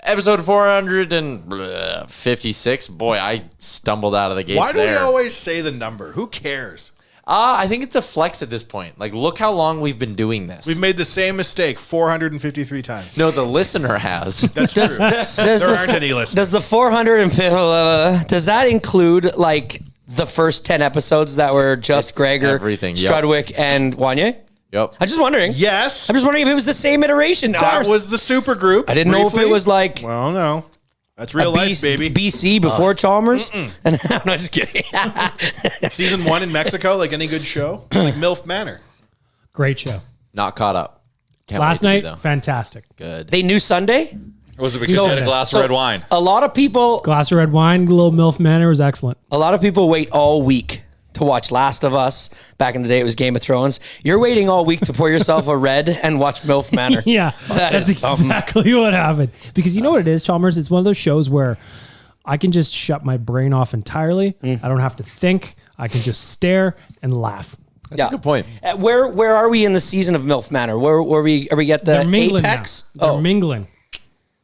episode 456. Boy, I stumbled out of the gates. Why do there. we always say the number? Who cares? I think it's a flex at this point. Like, look how long we've been doing this. We've made the same mistake 453 times. No, the listener has. That's true. There aren't any listeners. Does the 450, does that include like the first 10 episodes that were just Gregor, everything, Strudwick, and Wanye? Yep. I'm just wondering. Yes. I'm just wondering if it was the same iteration. That was the super group. I didn't know if it was like Well, no. That's real life, baby. BC before Chalmers. And I'm not just kidding. Season 1 in Mexico, like any good show. Like MILF Manor. Great show. Not caught up. Can't Last wait to be, night, though. fantastic. Good. They knew Sunday. Was it because you had a glass of red wine? A lot of people Glass of red wine, little MILF Manor was excellent. wait all week to watch Last of Us. Back in the day, it was Game of Thrones. You're waiting all week to pour yourself a red and watch MILF Manor. Yeah, that's exactly what happened. Because you know what it is, Chalmers? It's one of those shows where I can just shut my brain off entirely. I don't have to think. I can just stare and laugh. That's a good point. Where are we in the season of MILF Manor? Where are we at the They're mingling apex? now. They're mingling.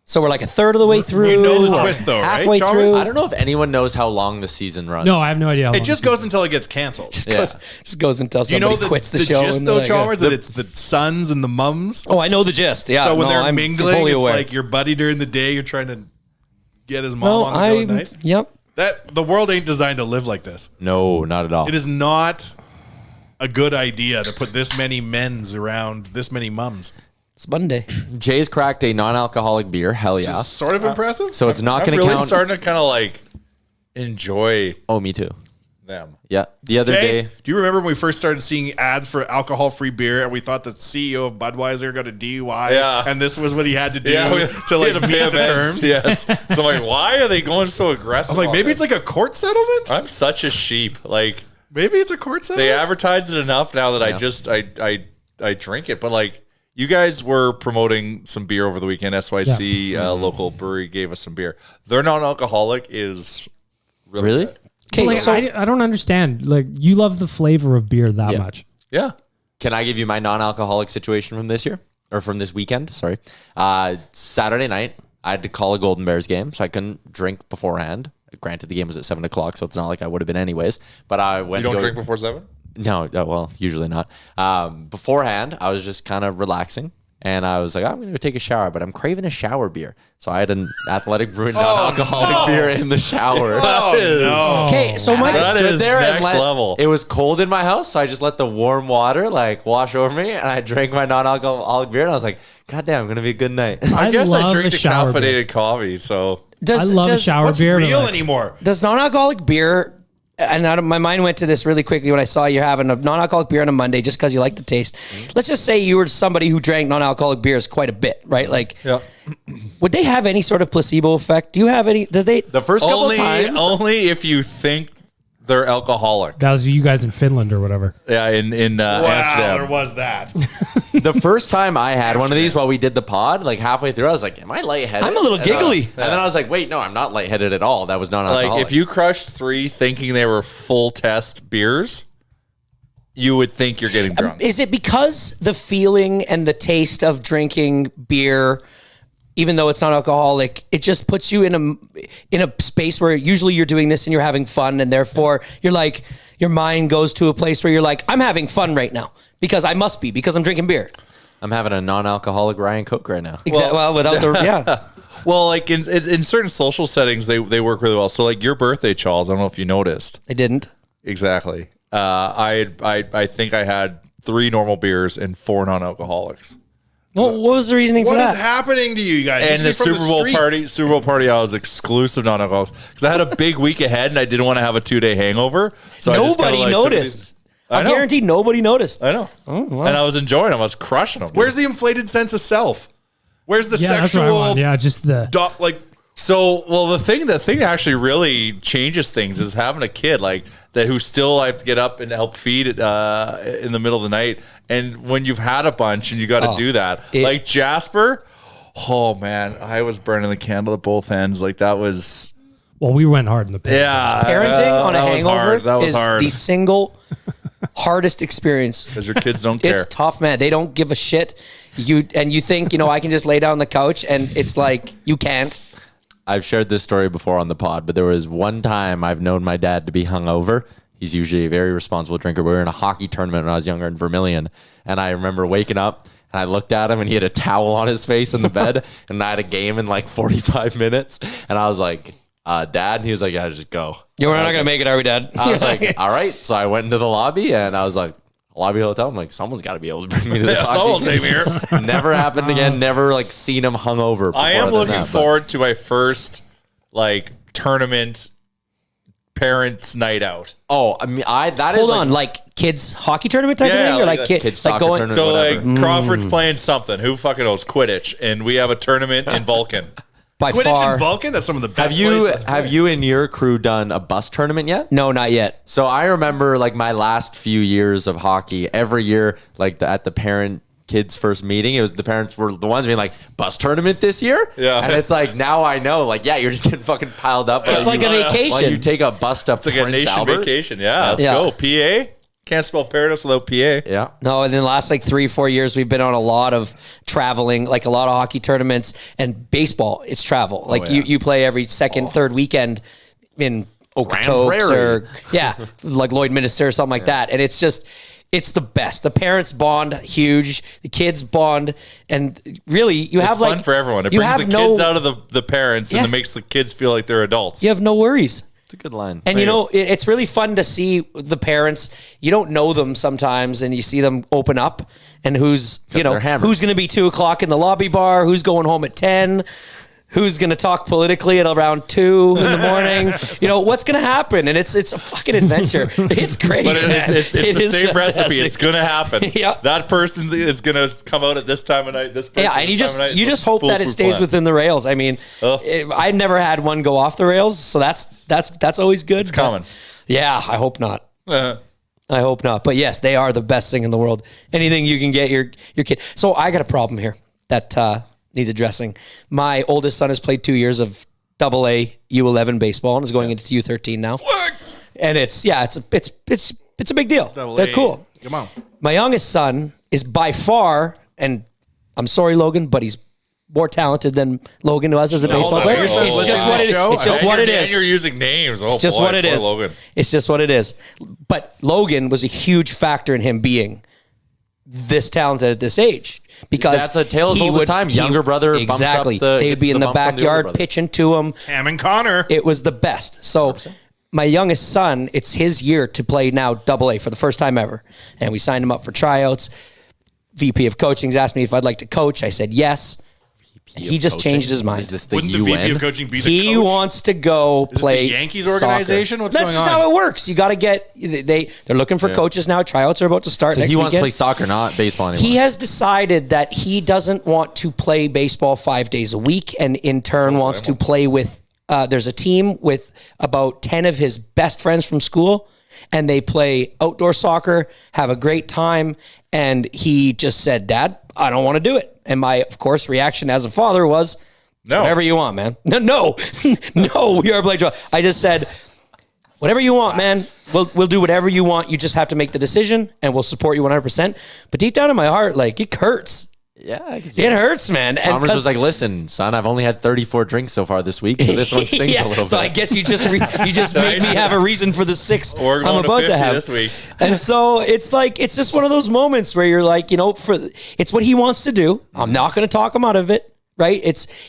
So we're like a third of the way through. You know the or twist, though, right, halfway Chalmers? through. I don't know if anyone knows how long the season runs. No, I have no idea. How It long just this goes until it gets canceled. Just goes until You somebody know the, quits the the show. gist, and though, they're like, Chalmers, that it's the sons and the mums. Oh, I know the gist. Yeah. So when they're I'm mingling, fully it's aware. like your buddy during the day, you're trying to get his mom on the go at night. Yep. The world ain't designed to live like this. No, not at all. It is not a good idea to put this many men's around this many mums. It's Monday. Jay's cracked a non-alcoholic beer. Hell yeah. It's sort of impressive. So it's not I'm going to really count. starting to kind of like enjoy Oh, me too. them. Yeah. The other Jay, day. do you remember when we first started seeing ads for alcohol-free beer and we thought the CEO of Budweiser got a DUI and this was what he had to do to like meet the terms? Yes. So I'm like, why are they going so aggressive? I'm like, maybe it's like a court settlement? I'm such a sheep. Like, Maybe it's a court they settlement? advertised it enough now that I drink it. But like, you guys were promoting some beer over the weekend. SYC local brewery gave us some beer. Their non-alcoholic is really good. Okay, Like, so I don't understand. Like, you love the flavor of beer that much. Yeah. Can I give you my non-alcoholic situation from this year? Or from this weekend? Sorry. Saturday night, I had to call a Golden Bears game, so I couldn't drink beforehand. Granted, the game was at 7 o'clock, so it's not like I would have been anyways. But I went. You don't drink before 7? No, well, usually not. Beforehand, I was just kind of relaxing, and I was like, I'm going to go take a shower, but I'm craving a shower beer. So I had an Athletic Bruin non-alcoholic beer in the shower. Oh, no. okay, so my That stood is there and next let- level. It was cold in my house, so I just let the warm water like wash over me, and I drank my non-alcoholic beer, and I was like, God damn, gonna be a good night. I guess I love drink a the shower beer. caffeinated coffee, so I love a shower What's beer. but real like, anymore? does non-alcoholic beer, and my mind went to this really quickly when I saw you having a non-alcoholic beer on a Monday just because you like the taste. Let's just say you were somebody who drank non-alcoholic beers quite a bit, right? Like, would they have any sort of placebo effect? Do you have any? Does they? The first couple times, only if you think they're alcoholic. That was you guys in Finland or whatever. Yeah, in Wow, Amsterdam. there was that. the first time I had one of these while we did the pod, like halfway through, I was like, am I lightheaded? I'm a little giggly. And then I was like, wait, no, I'm not lightheaded at all. That was non-alcoholic. Like, if you crushed 3 thinking they were full test beers, you would think you're getting drunk. Is it because the feeling and the taste of drinking beer, even though it's not alcoholic, it just puts you in a space where usually you're doing this and you're having fun, and therefore you're like, your mind goes to a place where you're like, I'm having fun right now because I must be, because I'm drinking beer. I'm having a non-alcoholic Ryan Coke right now. Well, without the Well, like in certain social settings, they work really well. So like your birthday, Charles, I don't know if you noticed. I didn't. Exactly. I think I had 3 normal beers and 4 non-alcoholics. Well, what was the reasoning for What is that? happening to you guys? You And should the be from Super Bowl party, I was exclusive non-alcoholics because I had a big week ahead and I didn't want to have a 2-day hangover. So I just kinda, Nobody like, took noticed. I I know. guarantee nobody noticed. I know. And I was enjoying them. I was crushing them. Where's the inflated sense of self? Where's the Yeah, that's what I sexual want. Yeah, just the. like So, well, the thing that actually really changes things is having a kid like that who still I have to get up and help feed in the middle of the night. And when you've had a bunch and you got to do that, like Jasper, oh man, I was burning the candle at both ends. Like that was. Well, we went hard in the paint. Yeah. Parenting on a that was hangover hard. That was is hard. the single hardest experience. Because your kids don't care. It's tough, man. They don't give a shit. You think, I can just lay down on the couch, and it's like, you can't. I've shared this story before on the pod, but there was one time I've known my dad to be hungover. He's usually a very responsible drinker. We were in a hockey tournament when I was younger in Vermilion, and I remember waking up and I looked at him and he had a towel on his face in the bed, and I had a game in like 45 minutes, and I was like, Dad, and he was like, yeah, just go. We're not going to make it, are we, Dad? I was like, all right. So I went into the lobby and I was like, lobby hotel. I'm like, someone's got to be able to bring me to this. Yeah, someone take me here. Never happened again. Never like seen him hungover. I am looking forward to my first like tournament parents' night out. Oh, I mean, Hold on, like kids hockey tournament type of thing, or like kids soccer going. tournament, So whatever. like Crawford's playing something. Who fucking knows? Quidditch, and we have a tournament in Vulcan. By Quidditch far, and Vulcan, that's some of the best Have places. you and your crew done a bus tournament yet? no, not yet. So I remember like my last few years of hockey, every year, like at the parent kids first meeting, it was the parents were the ones being like, bus tournament this year? Yeah. And it's like, now I know, like, yeah, you're just getting fucking piled up. It's like a vacation. While you take a bus to It's like a Prince nation Albert. vacation. Yeah, let's Yeah. go. PA? Can't spell paradise without PA. Yeah. No, and in the last like 3-4 years, we've been on a lot of traveling, like a lot of hockey tournaments and baseball. It's travel. Like you play every second, third weekend in Okotoks or like Lloydminster or something like that. And it's just, it's the best. The parents bond huge, the kids bond, and really you have It's like fun for everyone. It you brings have the no, kids out of the parents Yeah. and it makes the kids feel like they're adults. you have no worries. It's a good line. And it's really fun to see the parents. You don't know them sometimes, and you see them open up. And who's they're hammered. who's going to be 2:00 in the lobby bar? Who's going home at 10? Who's going to talk politically at around 2 in the morning? What's going to happen? And it's a fucking adventure. It's great. But man. it's the It is same recipe. fantastic. It's going to happen. Yeah. That person is going to come out at this time of night. This person Yeah, and you this time of night. you just hope that it Foolproof stays plan. within the rails. I mean, Oh. I never had one go off the rails, so that's always good. It's common. Yeah, I hope not. Uh, I hope not. But yes, they are the best thing in the world. Anything you can get your kid. So I got a problem here that needs addressing. My oldest son has played 2 years of AA U11 baseball and is going into U13 now. And it's a big deal. They're cool. Come on. My youngest son is by far, and I'm sorry, Logan, but he's more talented than Logan was as a baseball player. Your son's It's listening just to what the it is. show? It's just what it is. And you're using names. Oh, It's just boy, what it poor is. Logan. It's just what it is. But Logan was a huge factor in him being this talented at this age, because That's a tale as old as time. Younger brother bumps up exactly. the- They'd gets be in the the bump from the older backyard brother. pitching to him. Ham and Connor. It was the best. So my youngest son, it's his year to play now AA for the first time ever, and we signed him up for tryouts. VP of coaching's asked me if I'd like to coach. I said yes. He just changed his mind. Is this the Wouldn't the UN? VP of coaching be the He coach? wants to go Is it play the Yankees soccer. organization? What's That's going just on? how it works. You got to get they're looking for coaches now. Tryouts are about to start So next he wants to weekend. play soccer, not baseball anymore. He has decided that he doesn't want to play baseball 5 days a week, and in turn wants to play with. There's a team with about 10 of his best friends from school, and they play outdoor soccer, have a great time. And he just said, "Dad, I don't want to do it." And my, of course, reaction as a father was, No. "Whatever you want, man." No, we are playing. I just said, "Whatever you want, man. We'll do whatever you want. You just have to make the decision, and we'll support you 100%." But deep down in my heart, like, it hurts. yeah, I can see It hurts, man. And Chalmers 'cause- was like, "Listen, son, I've only had 34 drinks so far this week, so this one stings Yeah, a little so bit." I guess you just made me have a reason for the 6 We're going I'm about to 50 to have this week. And so it's like, it's just one of those moments where you're like, it's what he wants to do. I'm not going to talk him out of it. Right?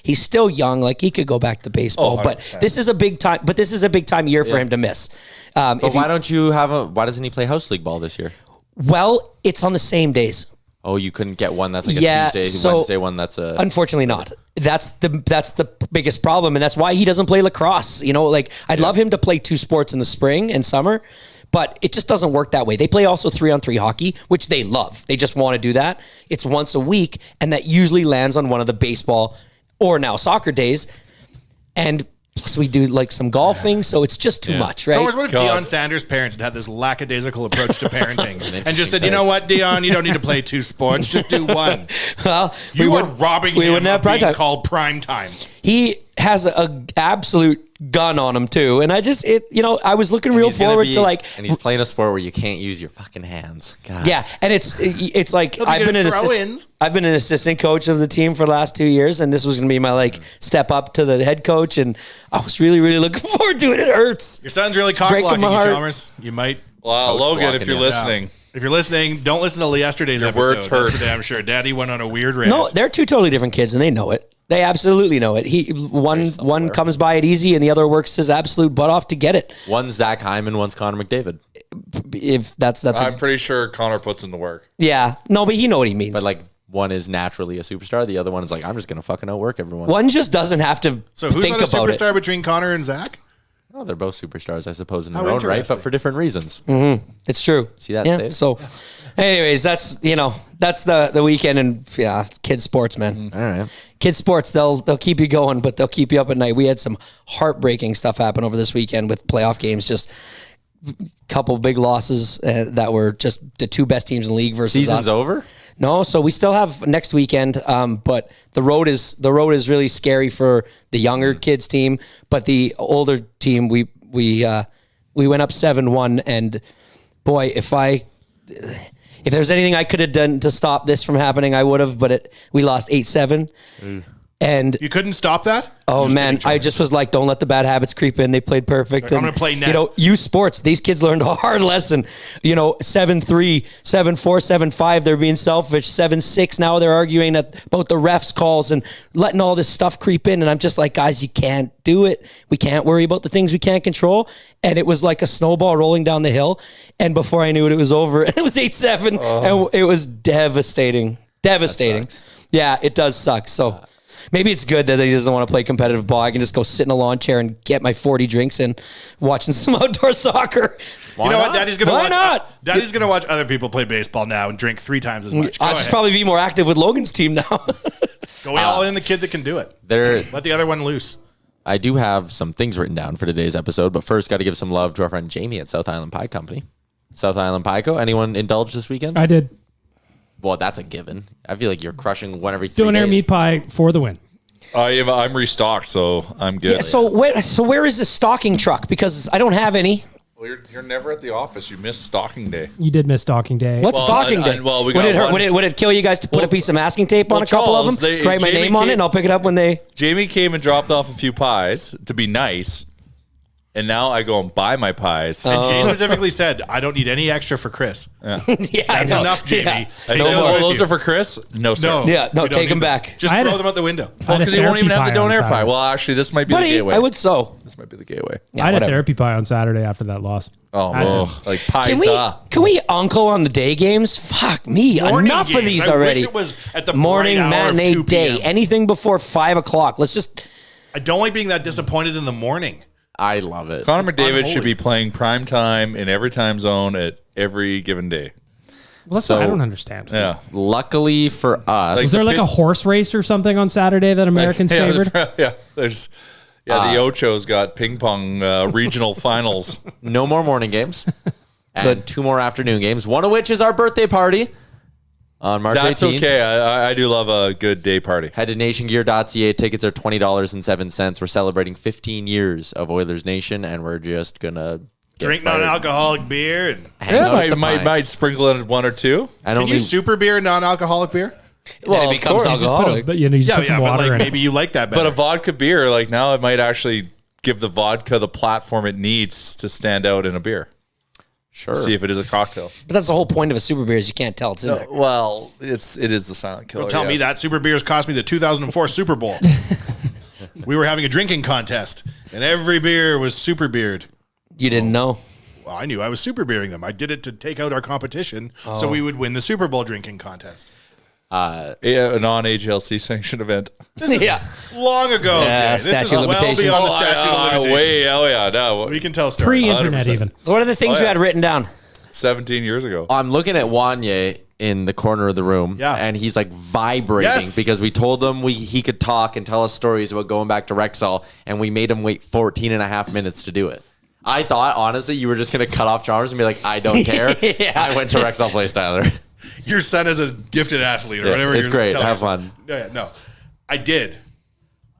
He's still young. Like, he could go back to baseball, but 100%. this is a big time year for him to miss. But why doesn't he play house league ball this year? Well, it's on the same days. Oh, you couldn't get one that's like Yeah, a Tuesday, so- Wednesday one that's a... Unfortunately not. That's the biggest problem, and that's why he doesn't play lacrosse. Like, I'd love him to play 2 sports in the spring and summer, but it just doesn't work that way. They play also 3-on-3 hockey, which they love. They just want to do that. It's once a week, and that usually lands on one of the baseball or now soccer days. And plus we do like some golfing, so it's just too much, right? Chalmers, what if God. Deion Sanders' parents had had this lackadaisical approach to parenting and just said, "You know what, Deion, you don't need to play 2 sports, just do one." Well, You are robbing him wouldn't have of prime being time. called prime time. has a absolute gun on him too, and I was looking real forward to like. And he's playing a sport where you can't use your fucking hands. God. Yeah, and it's like I've been an assistant coach of the team for the last 2 years, and this was going to be my like step up to the head coach, and I was really looking forward to it. It hurts. Your son's really cock blocking you, Chalmers. You might. Wow, Logan, if you're listening. If you're listening, don't listen to yesterday's episode. Words hurt. That's for damn sure. Daddy went on a weird rant. No, they're two totally different kids, and they know it. They absolutely know it. One comes by it easy, and the other works his absolute butt off to get it. One's Zach Hyman, one's Connor McDavid. If that's I'm pretty sure Connor puts in the work. Yeah, no, but you know what he means. But like one is naturally a superstar, the other one is like, I'm just gonna fucking outwork everyone. One just doesn't have to. So who's think not a about superstar it. between Connor and Zach? Oh, they're both superstars, I suppose, in How their own right, interesting. but for different reasons. It's true. See that Yeah. save? So, anyways, that's the weekend, and yeah, kids sports, man. All right. Kids sports, they'll keep you going, but they'll keep you up at night. We had some heartbreaking stuff happen over this weekend with playoff games. Just a couple big losses that were just the two best teams in the league versus Season's us. over? No, so we still have next weekend, but the road is really scary for the younger kids team. But the older team, we went up 7-1, and boy, if there's anything I could have done to stop this from happening, I would have. But we lost 8-7, and You couldn't stop that? oh man, I just was like, don't let the bad habits creep in. They played perfect. I'm gonna play net. U Sports, these kids learned a hard lesson. 7-3, 7-4, 7-5, they're being selfish. 7-6, now they're arguing about the refs calls and letting all this stuff creep in. And I'm just like, guys, you can't do it. We can't worry about the things we can't control. And it was like a snowball rolling down the hill. And before I knew it, it was over. And it was 8-7, and it was devastating. Yeah, it does suck. So maybe it's good that he doesn't want to play competitive ball. I can just go sit in a lawn chair and get my 40 drinks and watching some outdoor soccer. You know what? Daddy's gonna Why watch. not? Daddy's gonna watch other people play baseball now and drink 3 times as much. Go I'll just ahead. probably be more active with Logan's team now. Go all in the kid that can do it. Let the other one loose. I do have some things written down for today's episode, but first got to give some love to our friend Jamie at South Island Pie Company. South Island Pie Co. Anyone indulge this weekend? I did. Well, that's a given. I feel like you're crushing one every 3 Doing air days. meat pie for the win. I'm restocked, so I'm good. Yeah, so where is the stocking truck? Because I don't have any. Well, you're never at the office. You missed stocking day. You did miss stocking day. What's stocking day? we would got it hurt? one- Would it kill you guys to put a piece of masking tape on a couple Charles, of them? Write my Jamie name on it, came- and I'll pick it up when they. Jamie came and dropped off a few pies to be nice, and now I go and buy my pies. And Jay specifically said, I don't need any extra for Chris. Yeah, That's enough, Jamie. Yeah. Take No, those with those you. are for Chris. No, sir. No. Yeah, no, you don't take need them back. Just I had throw a- them out the window. Well, because you won't even have the therapy donair pie on pie. Saturday. Well, actually, this might be Buddy, the gateway. I would so. This might be the gateway. Yeah, I had whatever. a therapy pie on Saturday after that loss. Oh, Had to. well, like pies. Can we uncle on the day games? Fuck me. Morning Enough of games. these I already. wish it was at the morning bright hour of matinee 2 day. p.m. Anything before 5 o'clock. Let's just. I don't like being that disappointed in the morning. I love it. Connor McDavid unholy. should be playing prime time in every time zone at every given day. Well, that's So- what I don't understand. Yeah. Luckily for us, Was there like a horse race or something on Saturday that Americans yeah, favored? Yeah, there's. Yeah, the Ocho's got ping pong regional finals. no more morning games and 2 more afternoon games, one of which is our birthday party on March 18th. That's okay. I do love a good day party. Head to nationgear.ca. Tickets are $20.07. We're celebrating 15 years of Oilers Nation, and we're just going to Drink non-alcoholic beer. And Yeah, might sprinkle in 1 or 2. And can you super beer non-alcoholic beer? Then it of becomes course. alcoholic. But you just put some but water like in maybe it. you like that better. But a vodka beer, like now it might actually give the vodka the platform it needs to stand out in a beer. Sure. See if it is a cocktail. But that's the whole point of a super beer is you can't tell it's in there. Well, it is the silent killer. Don't tell me that super beers cost me the 2004 Super Bowl. We were having a drinking contest, and every beer was super beered. You didn't know. Well, I knew I was super beering them. I did it to take out our competition so we would win the Super Bowl drinking contest. Yeah, a non-AGLC sanctioned event. This is Yeah. long ago, Yeah, Jay. This is statute of well limitations. beyond the statute of limitations. Way, oh yeah, no, We can tell stories. Pre-internet 100%. even. So what are the things Oh, you yeah. had written down? 17 years ago. I'm looking at Wanye in the corner of the room, Yeah. and he's like vibrating Yes. because we told him he could talk and tell us stories about going back to Rexall, and we made him wait 14 and a half minutes to do it. I thought, honestly, you were just going to cut off Chalmers and be like, I don't care. Yeah. I went to Rexall Place, Tyler. Your son is a gifted athlete or Yeah, whatever. it's you're great. telling Have your fun. son. No, I did.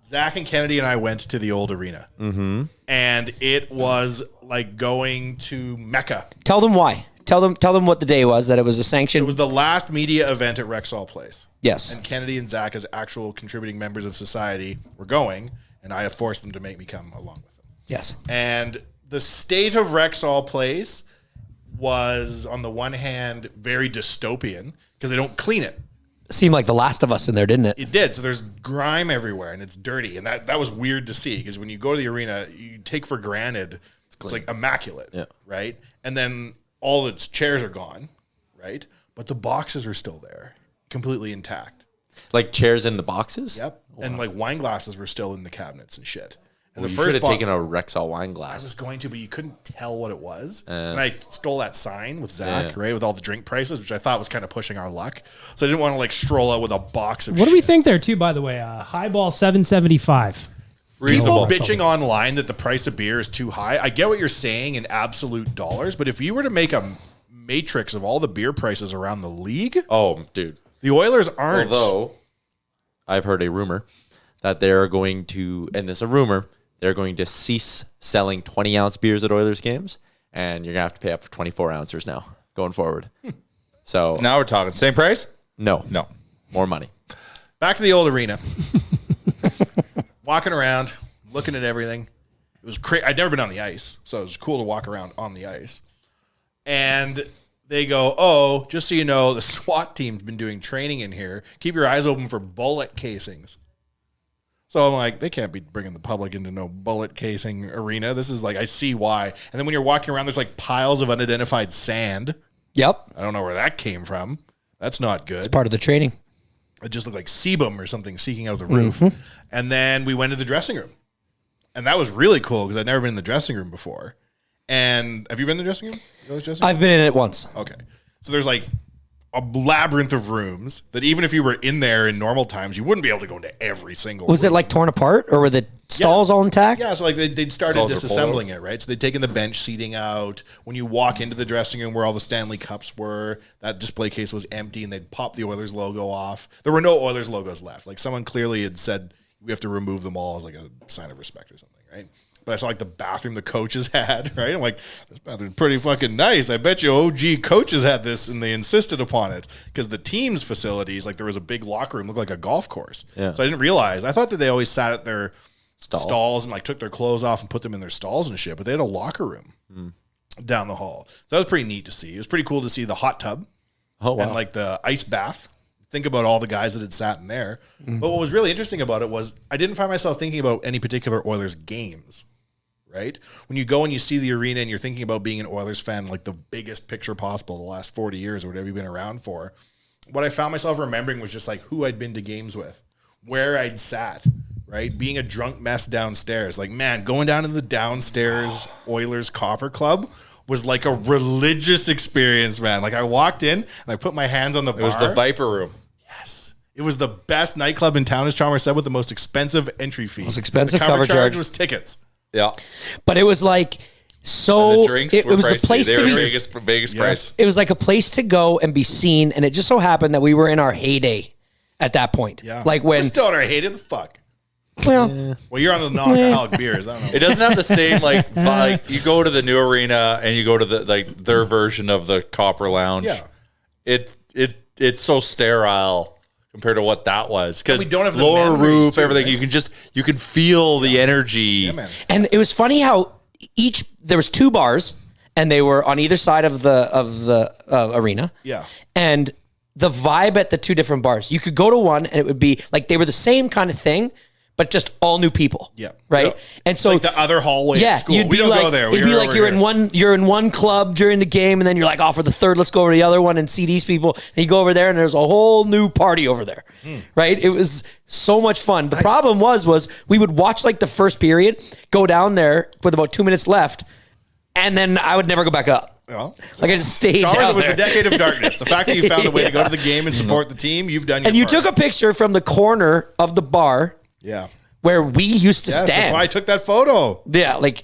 Zach and Kennedy and I went to the old arena. Mm-hmm. And it was like going to Mecca. Tell them why. Tell them what the day was, that it was a sanctioned. It was the last media event at Rexall Place. Yes. And Kennedy and Zach, as actual contributing members of society, were going, and I have forced them to make me come along with them. Yes. And the state of Rexall Place was, on the one hand, very dystopian because they don't clean it. Seemed like The Last of Us in there, didn't it? It did. So there's grime everywhere, and it's dirty. And that was weird to see because when you go to the arena, you take for granted it's like immaculate, right? And then all its chairs are gone, right? But the boxes are still there, completely intact. Like chairs in the boxes? Yep. Wow. And like wine glasses were still in the cabinets and shit. And you should have taken a Rexall wine glass. I was going to, but you couldn't tell what it was. And I stole that sign with Zach, right, with all the drink prices, which I thought was kind of pushing our luck. So I didn't want to like stroll out with a box of What do we think there, too, by the way? Highball $7.75. People bitching online that the price of beer is too high. I get what you're saying in absolute dollars, but if you were to make a matrix of all the beer prices around the league, dude, the Oilers aren't. Although I've heard a rumor that they're going to, and this is a rumor, they're going to cease selling 20-ounce beers at Oilers games, and you're going to have to pay up for 24-ounces now going forward. So now we're talking. Same price? No. More money. Back to the old arena. Walking around, looking at everything. It was crazy. I'd never been on the ice, so it was cool to walk around on the ice. And they go, just so you know, the SWAT team's been doing training in here. Keep your eyes open for bullet casings. So I'm like, they can't be bringing the public into no bullet casing arena. This is like, I see why. And then when you're walking around, there's like piles of unidentified sand. Yep. I don't know where that came from. That's not good. It's part of the training. It just looked like sebum or something seeking out of the roof. And then we went to the dressing room. And that was really cool because I'd never been in the dressing room before. And have you been in the dressing room? I've been in it once. Okay. So there's like a labyrinth of rooms that even if you were in there in normal times, you wouldn't be able to go into every single Was room. it like torn apart or were the stalls all intact? Yeah, so like they'd started disassembling it, right? So they'd taken the bench seating out. When you walk into the dressing room where all the Stanley Cups were, that display case was empty and they'd pop the Oilers logo off. There were no Oilers logos left. Like someone clearly had said, we have to remove them all as like a sign of respect or something, right? But I saw like the bathroom the coaches had, right? I'm like, this bathroom's pretty fucking nice. I bet you OG coaches had this and they insisted upon it because the team's facilities, like there was a big locker room, looked like a golf course. Yeah. So I didn't realize. I thought that they always sat at their stalls and like took their clothes off and put them in their stalls and shit, but they had a locker room down the hall. So that was pretty neat to see. It was pretty cool to see the hot tub and like the ice bath. Think about all the guys that had sat in there. But what was really interesting about it was I didn't find myself thinking about any particular Oilers games. Right? When you go and you see the arena and you're thinking about being an Oilers fan, like the biggest picture possible the last 40 years or whatever you've been around for, what I found myself remembering was just like who I'd been to games with, where I'd sat, right? Being a drunk mess downstairs. Like, man, going down to the downstairs Oilers Copper Club was like a religious experience, man. Like I walked in and I put my hands on the bar. It was the Viper Room. Yes. It was the best nightclub in town, as Chalmers said, with the most expensive entry fee. Most expensive the cover charge was tickets. Yeah. But it was like so the drinks it were was pricey. the place they to were be Vegas price. It was like a place to go and be seen, and it just so happened that we were in our heyday at that point. Yeah. Like when we're still in our heyday, the fuck. Well, you're on the non-alcoholic beers. I don't know. It doesn't have the same like vibe. Like you go to the new arena and you go to the like their version of the Copper Lounge. Yeah. It's so sterile compared to what that was because we don't have the lower memories roof, too, everything. right? You can feel the energy. Yeah, man. and it was funny how there was two bars, and they were on either side of the arena. Yeah. And the vibe at the two different bars, you could go to one, and it would be like they were the same kind of thing, but just all new people. Yeah. Right. Yep. And so like the other hallway at school. You'd We be don't like, go there. It'd be like you're in one club during the game, and then you're like, oh, for the third, let's go over to the other one and see these people. And you go over there, and there's a whole new party over there. Right? It was so much fun. The problem was we would watch like the first period, go down there with about 2 minutes left, and then I would never go back up. Well, like I just stayed Chalmers, down it was there. the decade of darkness. The fact that you found a way to go to the game and support the team, you've done your And you part. took a picture from the corner of the bar. Yeah. Where we used to Yes, stand. that's why I took that photo. Yeah, like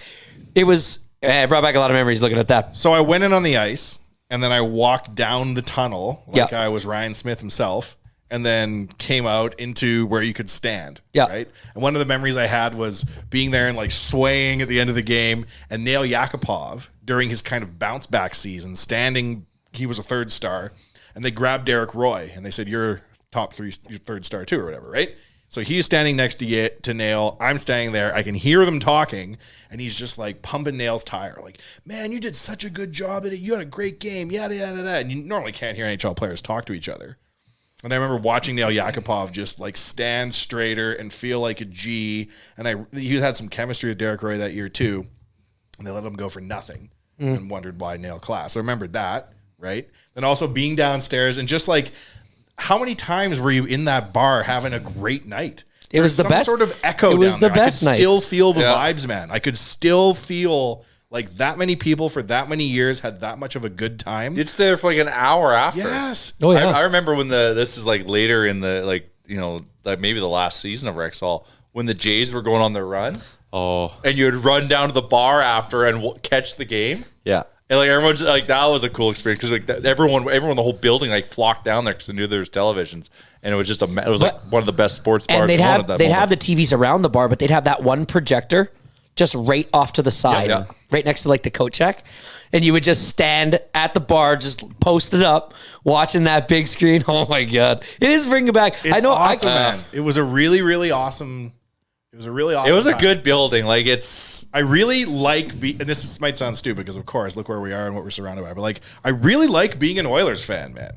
it was. It brought back a lot of memories looking at that. So I went in on the ice, and then I walked down the tunnel like Yeah. I was Ryan Smith himself, and then came out into where you could stand. Yeah. Right. And one of the memories I had was being there and like swaying at the end of the game, and Nail Yakupov during his kind of bounce back season, standing, he was a third star, and they grabbed Derek Roy and they said, you're top three, you're third star too, or whatever. Right. So he's standing next to Nail. I'm standing there. I can hear them talking, and he's just like pumping Nail's tire. Like, man, you did such a good job at it. You had a great game. Yada, yada, yada. And you normally can't hear NHL players talk to each other. And I remember watching Nail Yakupov just like stand straighter and feel like a G. And he had some chemistry with Derek Roy that year too. And they let him go for nothing and wondered why Nail class. So I remembered that, right? And also being downstairs and just like, how many times were you in that bar having a great night? It was the best. Sort of echo. It was down the there. best I could night. still feel the vibes, man. I could still feel like that many people for that many years had that much of a good time. It's there for like an hour after. Yes. Oh yeah. I remember when this is like later in the like like maybe the last season of Rexall when the Jays were going on their run. Oh, And you would run down to the bar after and catch the game. yeah. And like everyone's like that was a cool experience because like everyone the whole building like flocked down there because they knew there was televisions, and it was just it was like one of the best sports bars. And they'd at that have moment. the TVs around the bar, but they'd have that one projector just right off to the side, Yeah. right next to like the coat check. And you would just stand at the bar, just posted up, watching that big screen. Oh my God. It is bringing back. It's I know. awesome, man. It was a really, really awesome. It was a really awesome. It was a time. good building. Like it's I really like and this might sound stupid because of course look where we are and what we're surrounded by, but like I really like being an Oilers fan, man.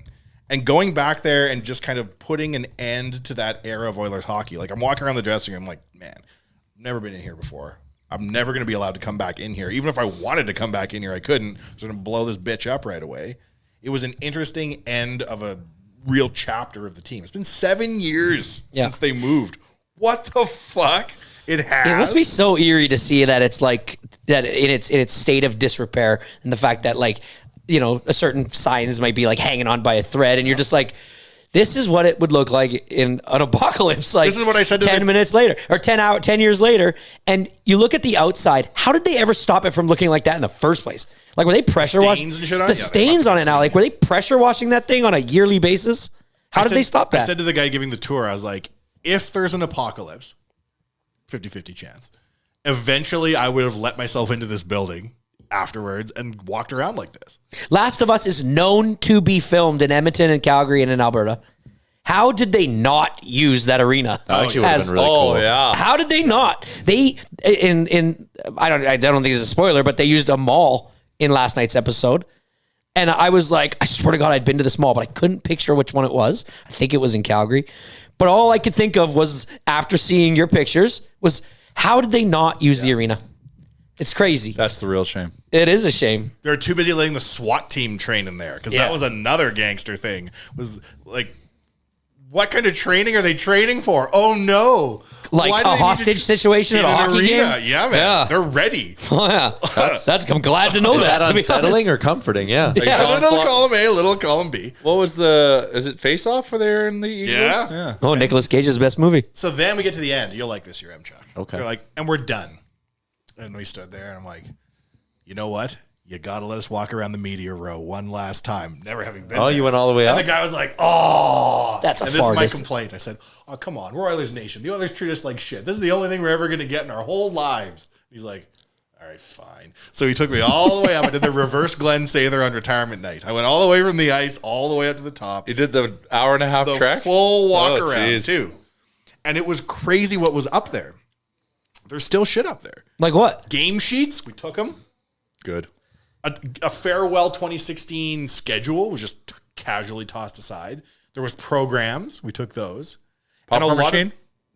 And going back there and just kind of putting an end to that era of Oilers hockey. Like I'm walking around the dressing room, I'm like, man, I've never been in here before. I'm never going to be allowed to come back in here. Even if I wanted to come back in here, I couldn't. I was going to blow this bitch up right away. It was an interesting end of a real chapter of the team. It's been 7 years since they moved. What the fuck? It has. It must be so eerie to see that it's like that in its state of disrepair, and the fact that like a certain signs might be like hanging on by a thread, and you're just like, this is what it would look like in an apocalypse. Like This is what I said to 10 minutes later or 10 years later, and you look at the outside. How did they ever stop it from looking like that in the first place? Like were they pressure washing stains and shit on it? the Yeah, they stains must on it now? Like were they pressure washing that thing on a yearly basis? How did they stop that? I said to the guy giving the tour, I was like, if there's an apocalypse, 50-50 chance. Eventually, I would have let myself into this building afterwards and walked around like this. Last of Us is known to be filmed in Edmonton and Calgary and in Alberta. How did they not use that arena? That actually would have been really cool. yeah. How did they not? They I don't think it's a spoiler, but they used a mall in last night's episode. And I was like, I swear to God, I'd been to this mall, but I couldn't picture which one it was. I think it was in Calgary. But all I could think of was, after seeing your pictures, was how did they not use the arena? It's crazy. That's the real shame. It is a shame. They're too busy letting the SWAT team train in there because that was another gangster thing. Was like, what kind of training are they training for? Oh no! Like Why do a they need hostage situation in at a an hockey arena? game? Yeah, man. Yeah. They're ready. Oh, yeah. I'm glad to know Is that. that To be unsettling honest. or comforting? Yeah. Like A little Jean-Claude- column A, a little column B. What was is it Face Off for there in the Eagle? Yeah. Oh, Nicolas Cage's best movie. So then we get to the end. You'll like this, your M Chuck. Okay. You're like, and we're done. And we stood there, and I'm like, you know what? You got to let us walk around the meteor row one last time. Never having been Oh, there. you went all the way And up? the guy was like, oh. That's a And this far is my distance. complaint. I said, oh, come on. We're Oilers Nation. The Oilers treat us like shit. This is the only thing we're ever going to get in our whole lives. He's like, all right, fine. So he took me all the way up. I did the reverse Glenn Sather on retirement night. I went all the way from the ice all the way up to the top. You did the hour and a half The trek? full walk Oh, around, geez. too. And it was crazy what was up there. There's still shit up there. Like what? Game sheets, we took them. Good. A farewell 2016 schedule was just casually tossed aside. There was programs. We took those. Popcorn machine?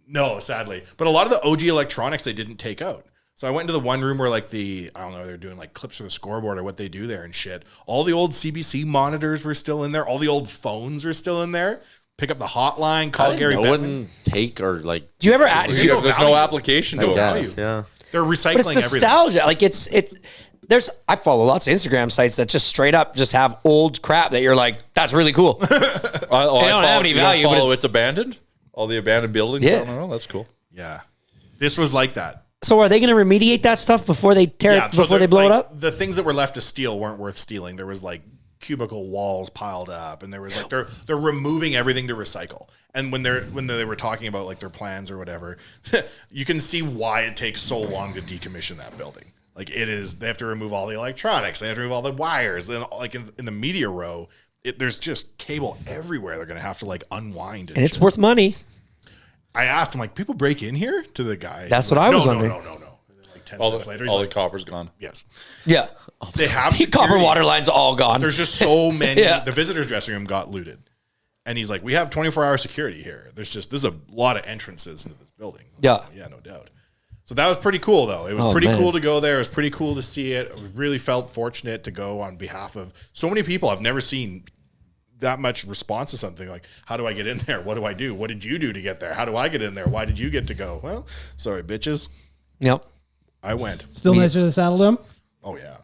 No, sadly. But a lot of the OG electronics they didn't take out. So I went into the one room where like I don't know, they're doing like clips of the scoreboard or what they do there and shit. All the old CBC monitors were still in there. All the old phones were still in there. Pick up the hotline, call Gary No Bettman. one take or like. Do you ever There's Yeah, no there's value. no application to No it. value. Yes, yeah. They're But it's recycling everything. nostalgia. Like I follow lots of Instagram sites that just straight up just have old crap that you're like, that's really cool. I don't have any value, but Follow it's- it's abandoned. All the abandoned buildings. Yeah. I don't know. That's cool. Yeah. This was like that. So are they going to remediate that stuff before they tear Yeah, it, so before they they're, blow it like, up? The things that were left to steal weren't worth stealing. There was like cubicle walls piled up, and there was like they're removing everything to recycle. And when they were talking about like their plans or whatever, you can see why it takes so long to decommission that building. Like they have to remove all the electronics, they have to remove all the wires. Then like in the media row, there's just cable everywhere. They're gonna have to like unwind, and it's worth money. I asked him, like, people break in here to the guy. That's what I was wondering. No. Like 10 All steps later, the copper's gone. Yes. Yeah. They have the copper water lines all gone. There's just so many. Yeah. The visitors' dressing room got looted. And he's like, we have 24-hour security here. There's a lot of entrances into this building. Yeah. Yeah, no doubt. So that was pretty cool, though. It was pretty cool to go there. It was pretty cool to see it. I really felt fortunate to go on behalf of so many people. I've never seen that much response to something like, how do I get in there? What do I do? What did you do to get there? How do I get in there? Why did you get to go? Well, sorry, bitches. Yep. I went. Still nice to saddle them? Oh, yeah.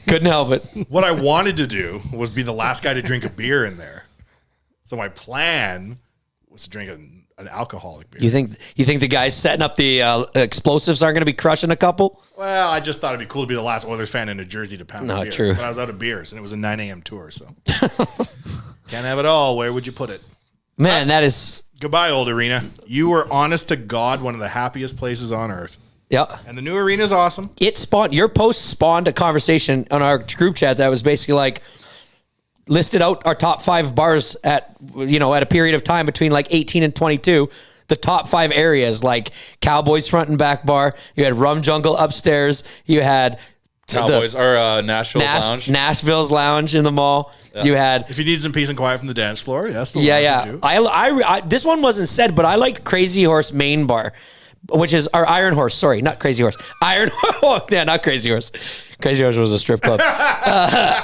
Couldn't help it. What I wanted to do was be the last guy to drink a beer in there. So my plan was to drink an alcoholic beer. You think the guys setting up the explosives aren't going to be crushing a couple? Well, I just thought it'd be cool to be the last Oilers fan in New Jersey to pound a beer. True. But I was out of beers, and it was a 9 a.m. tour, so. Can't have it all. Where would you put it? Man, that is... Goodbye, old arena. You were, honest to God, one of the happiest places on earth. Yeah. And the new arena's awesome. Your post spawned a conversation on our group chat that was basically like, listed out our top 5 bars at a period of time between like 18 and 22. The top 5 areas, like Cowboys front and back bar. You had Rum Jungle upstairs. You had Cowboys or Nashville's Lounge. Nashville's Lounge in the mall. Yeah. You had. If you need some peace and quiet from the dance floor, yes. Yeah. I this one wasn't said, but I liked Crazy Horse Main Bar, which is our Iron Horse. Sorry, not Crazy Horse. Iron Horse. Yeah, not Crazy Horse. Crazy Horse was a strip club.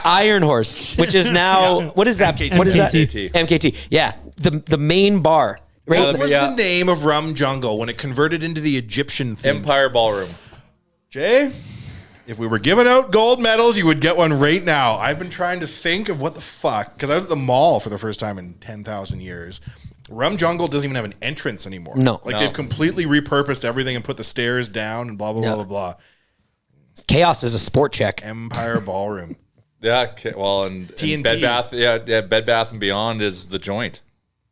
Iron Horse, which is now what is that? MKT. What is that? MKT. MKT. Yeah, the main bar. Right? What was the name of Rum Jungle when it converted into the Egyptian theme? Empire Ballroom. Jay, if we were giving out gold medals, you would get one right now. I've been trying to think of what the fuck, because I was at the mall for the first time in 10,000 years. Rum Jungle doesn't even have an entrance anymore. No. They've completely repurposed everything and put the stairs down and blah, blah, blah, blah, blah. Chaos is a sport check. Empire Ballroom. Yeah, well, and Bed Bath, Bed Bath and Beyond is the joint.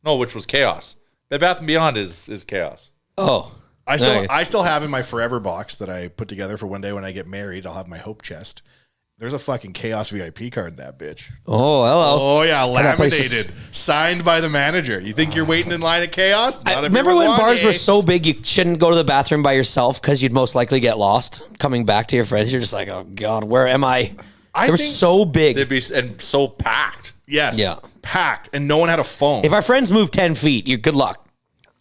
No, which was Chaos. Bed Bath and Beyond is Chaos. Oh. I still have in my forever box that I put together for one day when I get married. I'll have my hope chest. There's a fucking Chaos VIP card in that bitch. Oh, hello. Oh, yeah, laminated. Signed by the manager. You think you're waiting in line at Chaos? I remember when bars were so big you shouldn't go to the bathroom by yourself because you'd most likely get lost coming back to your friends. You're just like, oh, God, where am I? They were so big. They'd be and so packed. Yes. Yeah. Packed. And no one had a phone. If our friends move 10 feet, good luck.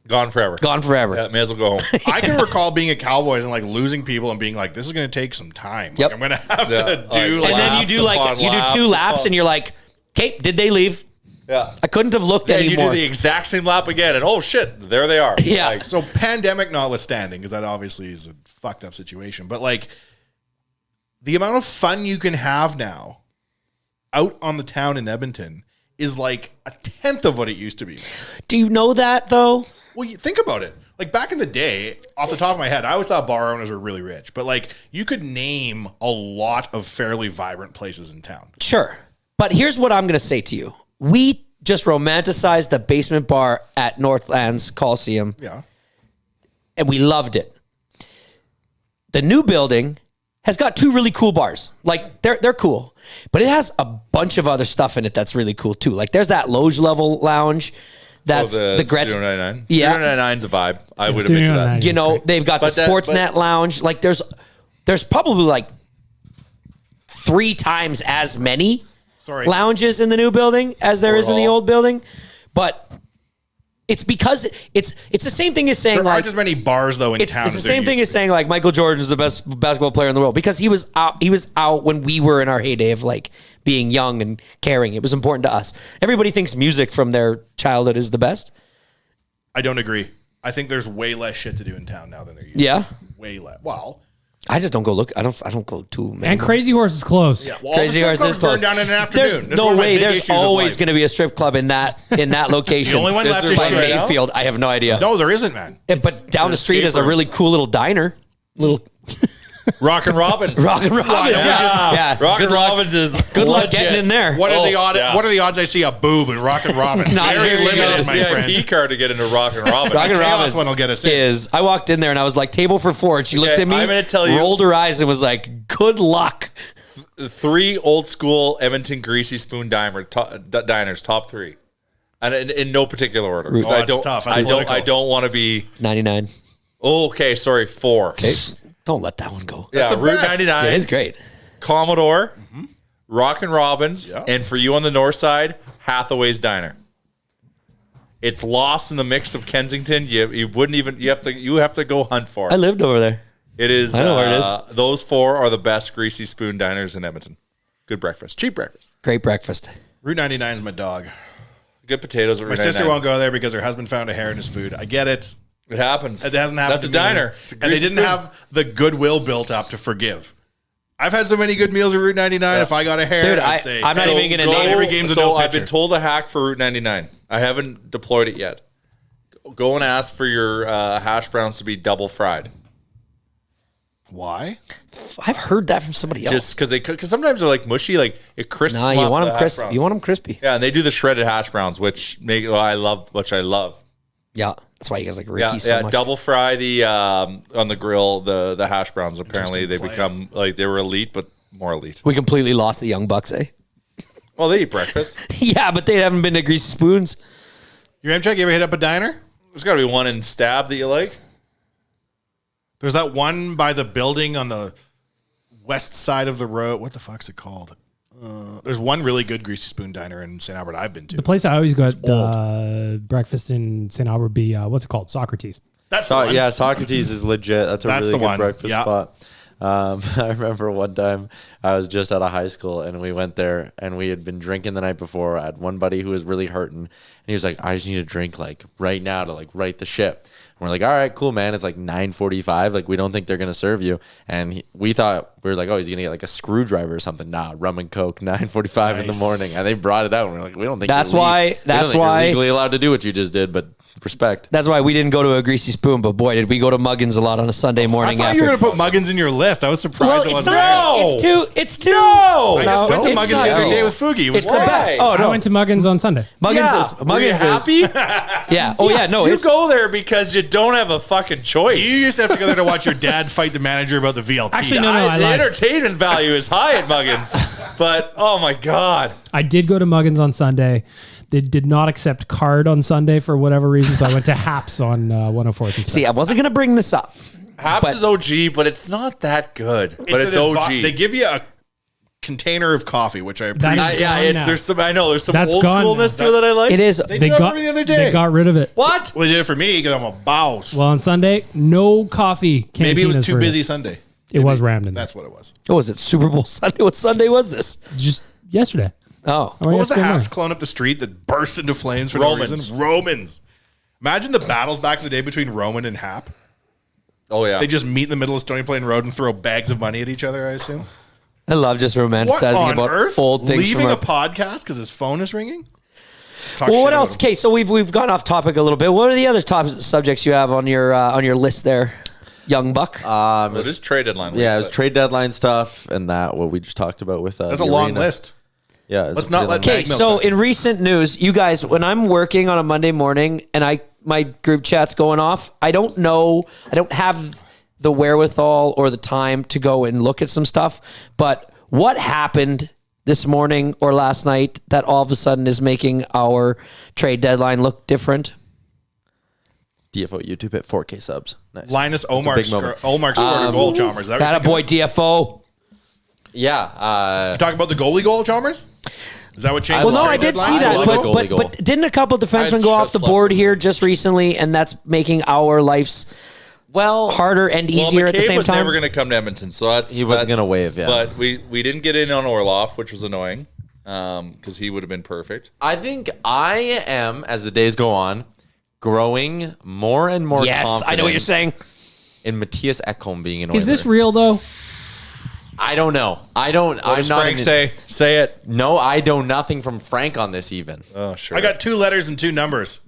Gone forever. Gone forever. Yeah, may as well go home. I can recall being at Cowboys and like losing people and being like, this is going to take some time. Yep. Like, I'm going to have to do and then you do do 2 laps and you're like, okay, did they leave? Yeah. I couldn't have looked anymore. You do the exact same lap again and oh shit, there they are. Yeah. So pandemic notwithstanding, because that obviously is a fucked up situation, but like the amount of fun you can have now out on the town in Edmonton is like 1/10 of what it used to be. Do you know that though? Well, you think about it. Like back in the day, off the top of my head, I always thought bar owners were really rich. But like you could name a lot of fairly vibrant places in town. Sure. But here's what I'm going to say to you. We just romanticized the basement bar at Northlands Coliseum. Yeah. And we loved it. The new building has got 2 really cool bars. Like they're cool. But it has a bunch of other stuff in it that's really cool too. Like there's that loge level lounge. That's the Gretz. Studio 99. Yeah. Studio 99's a vibe. I would Studio admit to that. 99. You know, they've got the Sportsnet lounge. Like there's probably like 3 times as many lounges in the new building as there is in the old building. But it's because it's the same thing as saying there aren't as many bars though in town. It's the same thing as saying like Michael Jordan is the best basketball player in the world because he was out when we were in our heyday of like being young and caring. It was important to us. Everybody thinks music from their childhood is the best. I don't agree. I think there's way less shit to do in town now than there used to. Yeah. Way less. Well, I just don't go look. I don't go too many. And Crazy Horse is close. Yeah, well, Crazy Horse is close. Down in an afternoon. There's That's no one of my way. big There's issues of always life. going to be a strip club in that location. The only one left is by shit. Mayfield. I have no idea. No, there isn't, man. But down the street is a really cool little diner. Rockin' Robbins. Rockin' Robbins. Yeah. Rockin' Robbins is Good luck legit. getting in there. What are the odds I see a boob in Rockin' Robin? Not Very very limited, good. my friend. VIP card to get into Rockin' Robbins. Rockin' Chaos Robbins one will get us in. is. I walked in there and I was like, table for four. And she looked Okay, at me, I'm gonna tell you- rolled her eyes and was like, good luck. 3 old school Edmonton greasy spoon diners, top 3. And in no particular order. 'Cause Oh, it's tough. That's political. I don't want to be. 99. Oh, okay, sorry, 4. Okay. Don't let that one go. Yeah, the Route best. 99. It is great. Commodore, Rockin' Robbins, Yeah. and for you on the north side, Hathaway's Diner. It's lost in the mix of Kensington. You wouldn't even you have to go hunt for I it. lived over there. It is. I know where it is. Those 4 are the best greasy spoon diners in Edmonton. Good breakfast, cheap breakfast, Great breakfast. Route 99 is my dog. good potatoes. At My sister won't go there because her husband found a hair in his food. I get it. It happens. It hasn't happened. That's a to me. diner. It's a And they greasy didn't spoon. have the goodwill built up to forgive. I've had so many good meals at Route 99. If I got a hair, Dude, I'd say I'm not even gonna go name on every game's a no I've been pitcher. told a hack for Route 99. I haven't deployed it yet. Go and ask for your hash browns to be double fried. Why? I've heard that from somebody else. Just because sometimes they're like mushy, like it crisps. Nah, them you up, want the them hash crispy. browns. You want them crispy. Yeah, and they do the shredded hash browns, which I love. Yeah, that's why you guys like Ricky Yeah, so much. double fry the on the grill the hash browns. Apparently, they become like they were elite, but more elite. We completely lost the Young Bucks, eh? Well, they eat breakfast. Yeah, but they haven't been to Greasy Spoons. Your Amtrak, you ever hit up a diner? There's got to be one in Stab that you like. There's that one by the building on the west side of the road. What the fuck's it called? There's one really good Greasy Spoon diner in St. Albert I've been to. The place I always got breakfast in St. Albert be what's it called? Socrates. That's the one. Yeah, Socrates is legit. That's a That's really the good one. breakfast Yeah. spot. I remember one time I was just out of high school and we went there and we had been drinking the night before. I had one buddy who was really hurting and he was like, I just need a drink like right now to like right the ship. And we're like, all right, cool, man. It's like 9:45. Like we don't think they're going to serve you. And we thought, we were like, oh, he's going to get like a screwdriver or something. Nah, rum and Coke, 9:45 in the Nice. morning. And they brought it out and we're like, we don't think That's you're why- we don't that's think you're why- legally allowed to do what you just did, but respect. That's why we didn't go to a Greasy Spoon, but boy, did we go to Muggins a lot on a Sunday I morning thought after. you were going to put Muggins in your list. I was surprised well, it it's wasn't not. there. It's too. I just No, went to it's Muggins not. the other day with Fugi. It was It's the great. best. Oh I no, went to Muggins on Sunday. Muggins Yeah. is Were Muggins you is. happy? Yeah. Oh yeah. No, You it's go there because you don't have a fucking choice. You used to have to go there to watch your dad fight the manager about the VLT. Actually, no, I the lied. entertainment value is high at Muggins, but oh my god, I did go to Muggins on Sunday. They did not accept card on Sunday for whatever reason, so I went to Haps on 104th. instead. See, I wasn't gonna bring this up. Haps But- is OG, but it's not that good. But it's an OG. They give you a container of coffee, which I That appreciate. is- Yeah, gone it's now. there's some. I know there's some That's old gone schoolness now. to it that I like. It is. They They did that got for me the other they day. got rid of it. What? Well, they did it for me because I'm a boss. Well, on Sunday, no coffee. Maybe it was cantinas too for busy Sunday. It was rammed in there. That's what it was. What was it? Super Bowl Sunday. What Sunday was this? Just yesterday. Oh, I went What was the yesterday Habs morning. clone up the street that burst into flames for Romans. no reason? Romans. Imagine the battles back in the day between Roman and Hap. Oh yeah. They just meet in the middle of Stony Plain Road and throw bags of money at each other, I assume. I love just What romanticizing on about earth? old things Leaving from a our. podcast because his phone is ringing? Talk Well, shit what about else? him. Okay, so we've gone off topic a little bit. What are the other top subjects you have on your list there, young buck? Well, it is trade deadline. Yeah, it week, was but- trade deadline stuff and that what we just talked about with That's a the long arena. list. Yeah, Let's not let Okay, Mag milk so that. in recent news, you guys, when I'm working on a Monday morning and my group chat's going off, I don't have the wherewithal or the time to go and look at some stuff. But what happened this morning or last night that all of a sudden is making our trade deadline look different? DFO YouTube at 4K subs. Nice. Linus That's a big moment. Olmark scored a goal, Chalmers. Is that what That a you're boy thinking DFO. Yeah. Talking about the goal, Chalmers? Is that what changed? Well, no, the I trade did deadline? see that, love but, a goalie but, goal. but didn't a couple defensemen I go off just the left board them. here just recently, and that's making our lives Well, harder and Well, easier at the McCabe same was time? never going to come to Edmonton, so that's he wasn't going to waive, yeah. But we didn't get in on Orloff, which was annoying because he would have been perfect. I think I am, as the days go on, growing more and more Yes, confident I know what you're saying. in Mattias Ekholm being an Is this Oiler. real though? I don't know. I don't. What I'm does not Frank even, say? Say it. No, I know nothing from Frank on this even. Oh, sure. I got 2 letters and 2 numbers.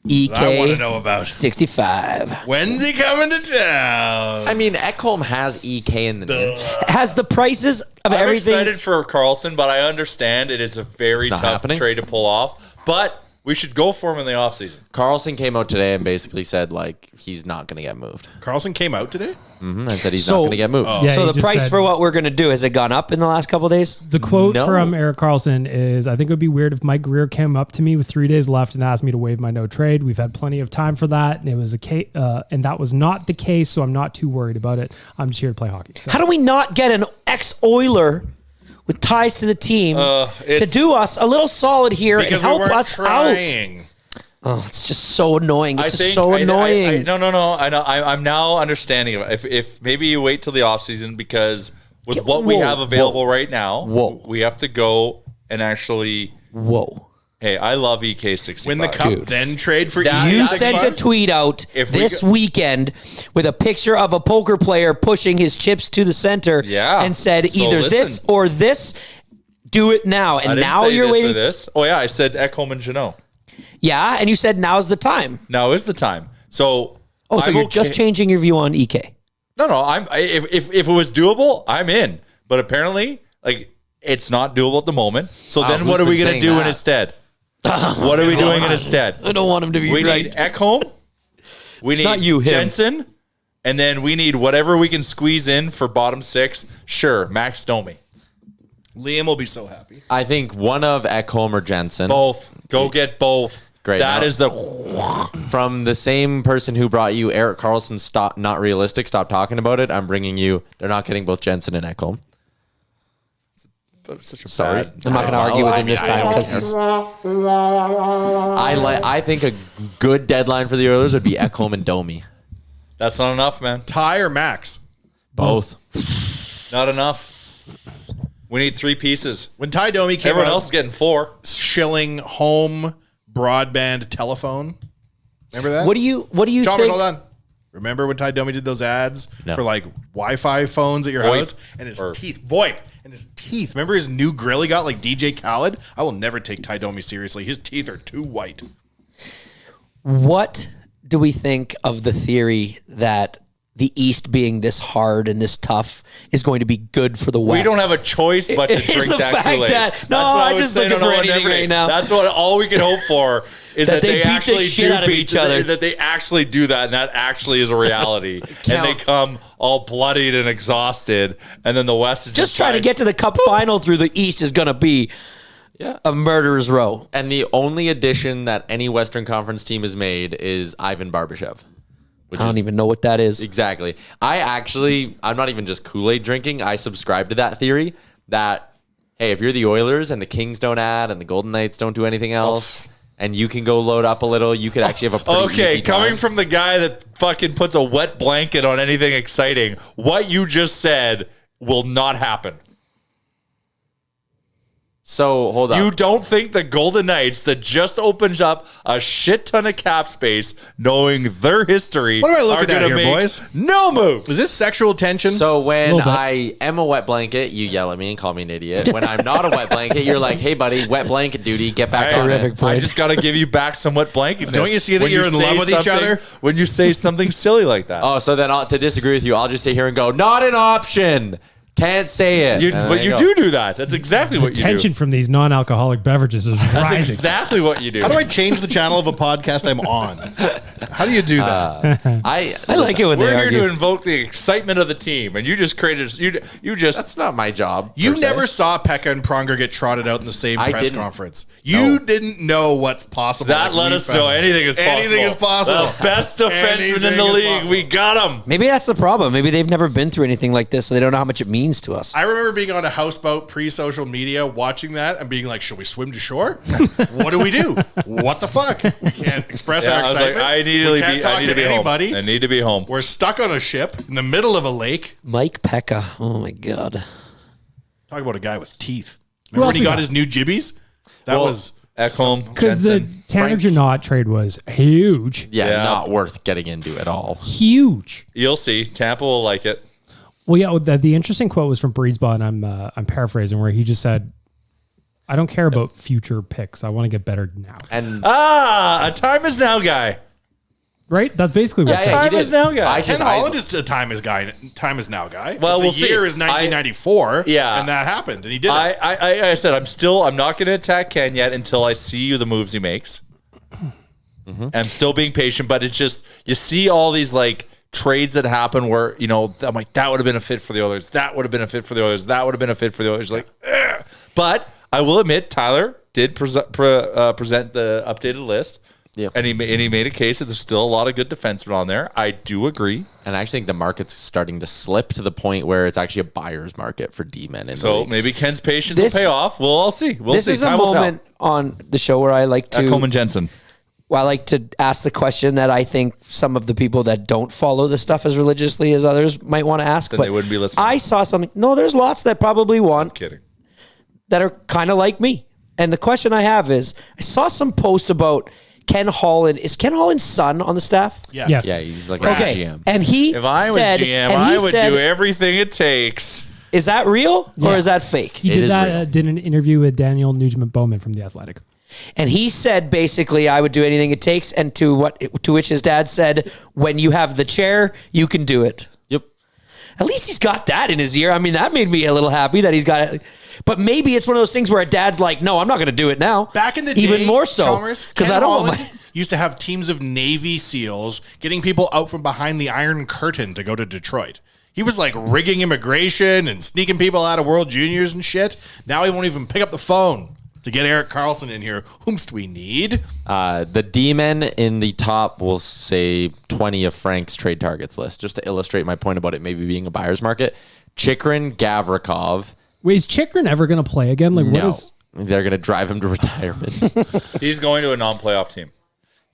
EK I want to know about. 65. When's he coming to town? I mean, Ekholm has EK in the name. Has the prices of I'm everything. excited for Carlson, but I understand it is a very not tough happening. trade to pull off. But we should go for him in the offseason. Carlson came out today and basically said, like, he's not going to get moved. Carlson came out today? And said he's not going to get moved. Yeah, So he the just price said- for what we're going to do, has it gone up in the last couple of days? The quote No. from Eric Carlson is, I think it would be weird if Mike Greer came up to me with 3 days left and asked me to waive my no trade. We've had plenty of time for that. And it was and that was not the case. So I'm not too worried about it. I'm just here to play hockey. So. How do we not get an ex-Oiler with ties to the team to it's- do us a little solid here and Because we help weren't us out? trying. Oh, it's just so annoying. It's I just think so annoying. No. I know. I'm now understanding of it. If maybe you wait till the offseason because with what we Whoa, have available right now, Whoa. we have to go and actually. Whoa. Hey, I love EK65. Win the cup, Dude. then trade for That- You that's sent fun. a tweet out If we this go- weekend with a picture of a poker player pushing his chips to the center Yeah. and said So either listen. this or this. Do it now. I And didn't now say you're this waiting. or this. Oh yeah, I said Ekholm and Janot. Yeah, and you said now's the time. Now is the time. So Oh, so I'm you're just okay- changing your view on EK. No. If it was doable, I'm in. But apparently, like it's not doable at the moment. So then, who's what are we been going to saying do that? instead? What are we doing instead? I don't want him to be We right. need Ekholm. We need Not you, him. Jensen, and then we need whatever we can squeeze in for bottom six. Sure, Max Domi. Liam will be so happy. I think one of Ekholm or Jensen. Both. Go get both. Great. That No. is the. From the same person who brought you Eric Carlson, stop, not realistic, stop talking about it. I'm bringing you, they're not getting both Jensen and Ekholm. Such a Sorry. bad- I'm not going to argue with him this time because I think a good deadline for the Oilers would be Ekholm and Domi. That's not enough, man. Ty or Max? Both. Not enough. We need 3 pieces. When Ty Domi came Everyone out, else is getting 4. shilling home broadband telephone. Remember that? what do you Chalmers, think? hold on. Remember when Ty Domi did those ads No. for like Wi-Fi phones at your VoIP. house? And his teeth, VoIP, and his teeth. Remember his new grill he got like DJ Khaled? I will never take Ty Domi seriously. His teeth are too white. What do we think of the theory that the East being this hard and this tough is going to be good for the West? We don't have a choice but to drink The that fact Kool-Aid. that- no, That's what I'm was just saying looking on for O&M anything right now. That's what all we can hope for is That that they they beat the actually shit do out of beat each other. that they actually do that, and that actually is a reality. And they come all bloodied and exhausted, and then the West is just trying to like, get to the Cup final through the East is going to be a murderer's row. And the only addition that any Western Conference team has made is Ivan Barbashev. I don't even know what that is. Exactly. I'm not even just Kool-Aid drinking. I subscribe to that theory that, hey, if you're the Oilers and the Kings don't add and the Golden Knights don't do anything else, and you can go load up a little, you could actually have a pretty Okay, easy coming time. from the guy that fucking puts a wet blanket on anything exciting, what you just said will not happen. So, hold on. You don't think the Golden Knights that just opens up a shit ton of cap space, knowing their history, What am I looking are at gonna here, make boys? no move? Is this sexual tension? So when Little bit. I am a wet blanket, you yell at me and call me an idiot. When I'm not a wet blanket, you're like, "Hey, buddy, wet blanket duty, get back on Terrific it." point. I just got to give you back some wet blanketness. Don't you see that when you're in say love with each something- other? When you say something silly like that. Oh, so then to disagree with you, I'll just sit here and go, "Not an option. Can't say it." And But there you go. do that. That's exactly what you Tension do. from these non-alcoholic beverages is That's rising. exactly what you do. How do I change the channel of a podcast I'm on? How do you do that? I like it when they We're here argue. to invoke the excitement of the team, and you just created. You just. That's not my job. You per se. never saw Pekka and Pronger get trotted out in the same I press didn't. conference. You didn't know what's possible. That like let we us found. know anything is possible. Anything is possible. The best defenseman in Anything the is league. possible. We got him. Maybe that's the problem. Maybe they've never been through anything like this, so they don't know how much it means to us. I remember being on a houseboat pre-social media, watching that and being like, "Should we swim to shore? What do we do? What the fuck? We can't express Yeah, our I was excitement. like, I need we to can't be. talk I need to be anybody. home. I need to be home. We're stuck on a ship in the middle of a lake. Mike Pekka. Oh my God. Talk about a guy with teeth. Who Remember else when he we got got? his new jibbies? That was Ekholm, Because the Jensen. Tanner Frank. Janot trade was huge. Yeah, Yeah. not worth getting into at all. Huge. You'll see. Tampa will like it. Well, yeah, the interesting quote was from Breedsball, and I'm paraphrasing, where he just said, I don't care about future picks. I want to get better now. And a time is now guy. Right? That's basically what Time is now guy. Ken Holland is a time is now guy. Well, the we'll see. year is 1994. Yeah. And that happened, and he did it. I said I'm not going to attack Ken yet until I see the moves he makes. I'm still being patient, but it's just you see all these like trades that happen where I'm like that would have been a fit for the Oilers. That would have been a fit for the Oilers. That would have been a fit for the Oilers. Like, but I will admit Tyler did present the updated list. Yep. And he made a case that there's still a lot of good defensemen on there. I do agree. And I actually think the market's starting to slip to the point where it's actually a buyer's market for D-men. So maybe Ken's patience will pay off. We'll all see. We'll see. This is a Time will tell. moment on the show where I like to Ekholm and Jensen. I like to ask the question that I think some of the people that don't follow this stuff as religiously as others might want to ask. Then but they wouldn't be listening. I saw something. No, there's lots that probably want Kidding. that are kind of like me. And the question I have is, I saw some post about Ken Holland. Is Ken Holland's son on the staff? Yes. Yeah, he's like a Okay. GM. And he If I was said, GM, and he I would said, do everything it takes. Is that real or Yeah. is that fake? He It did is that. real. Did an interview with Daniel Nugent-Bowman from The Athletic. And he said basically, I would do anything it takes. And to which his dad said, when you have the chair, you can do it. Yep. At least he's got that in his ear. I mean, that made me a little happy that he's got it. But maybe it's one of those things where a dad's like, no, I'm not going to do it now. Back in the day, even more so, because I don't want my. used to have teams of Navy SEALs getting people out from behind the Iron Curtain to go to Detroit. He was like rigging immigration and sneaking people out of World Juniors and shit. Now he won't even pick up the phone to get Erik Karlsson in here. Whomst we need? The D-men in the top, we'll say 20 of Frank's trade targets list, just to illustrate my point about it maybe being a buyer's market. Chikrin, Gavrikov. Wait, is Chikrin ever going to play again? Like, what No. is? They're going to drive him to retirement. He's going to a non-playoff team.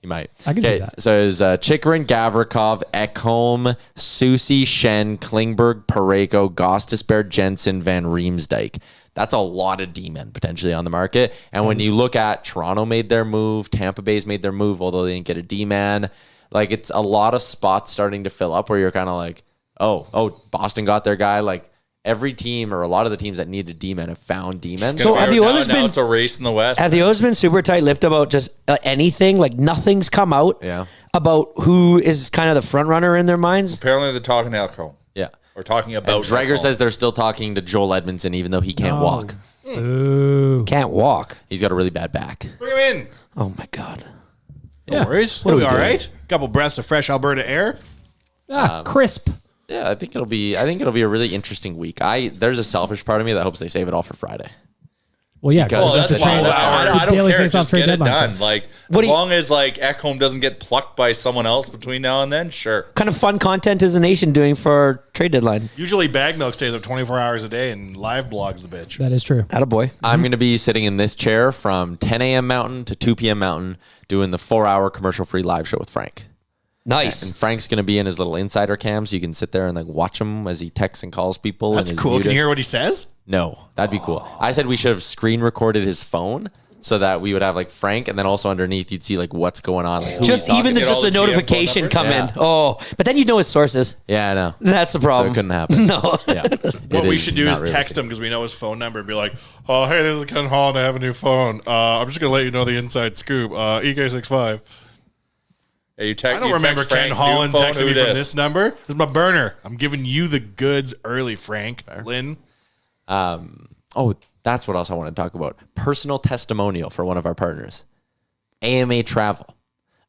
He might. I can see that. So it's Chikrin, Gavrikov, Ekholm, Susie, Shen, Klingberg, Pareko, Gostisbehere, Jensen, Van Riemsdyk. That's a lot of D-men potentially on the market. And when you look at Toronto made their move, Tampa Bay's made their move, although they didn't get a D-man. Like, it's a lot of spots starting to fill up where you're kind of like, oh, Boston got their guy. Like, every team or a lot of the teams that needed D-men have found D-men. So have the Oilers now been? it's a race in the West. Have the Oilers been super tight-lipped about just anything? Like nothing's come out about who is kind of the front runner in their minds. Apparently they're talking to Ekholm. Yeah. Or talking about And Dreger Ekholm. says they're still talking to Joel Edmondson, even though he can't walk. Ooh. Can't walk. He's got a really bad back. Bring him in. Oh my god. No worries. We'll be all right. Couple breaths of fresh Alberta air. Crisp. Yeah, I think it'll be a really interesting week. There's a selfish part of me that hopes they save it all for Friday. Well, yeah. Well, Well, that's that's the fine. trade. I don't Daily care. face-off Just trade get it deadline. done. Like, What as do you- long as like Ekholm doesn't get plucked by someone else between now and then, sure. What kind of fun content is the nation doing for trade deadline? Usually bag milk stays up 24 hours a day and live blogs the bitch. That is true. Attaboy. I'm going to be sitting in this chair from 10 a.m. Mountain to 2 p.m. Mountain doing the 4-hour commercial-free live show with Frank. Nice. And Frank's going to be in his little insider cam, so you can sit there and like watch him as he texts and calls people. That's and is cool. Can muted. you hear what he says? No, that'd be cool. I said we should have screen recorded his phone so that we would have like Frank, and then also underneath you'd see like what's going on. Like, who Just he's even talking to. get just all the the GM phone notification numbers? come Yeah. in. Oh, but then you know his sources. Yeah, I know. That's the So problem. it couldn't happen. No. Yeah. What we should do is text him because we know his phone number and be like, oh, hey, this is Ken Holland. I have a new phone. I'm just going to let you know the inside scoop. EK65. Hey, I don't remember Ken Holland texting me from this number. This is my burner. I'm giving you the goods early, Frank. Lynn. Oh, that's what else I want to talk about. Personal testimonial for one of our partners. AMA Travel.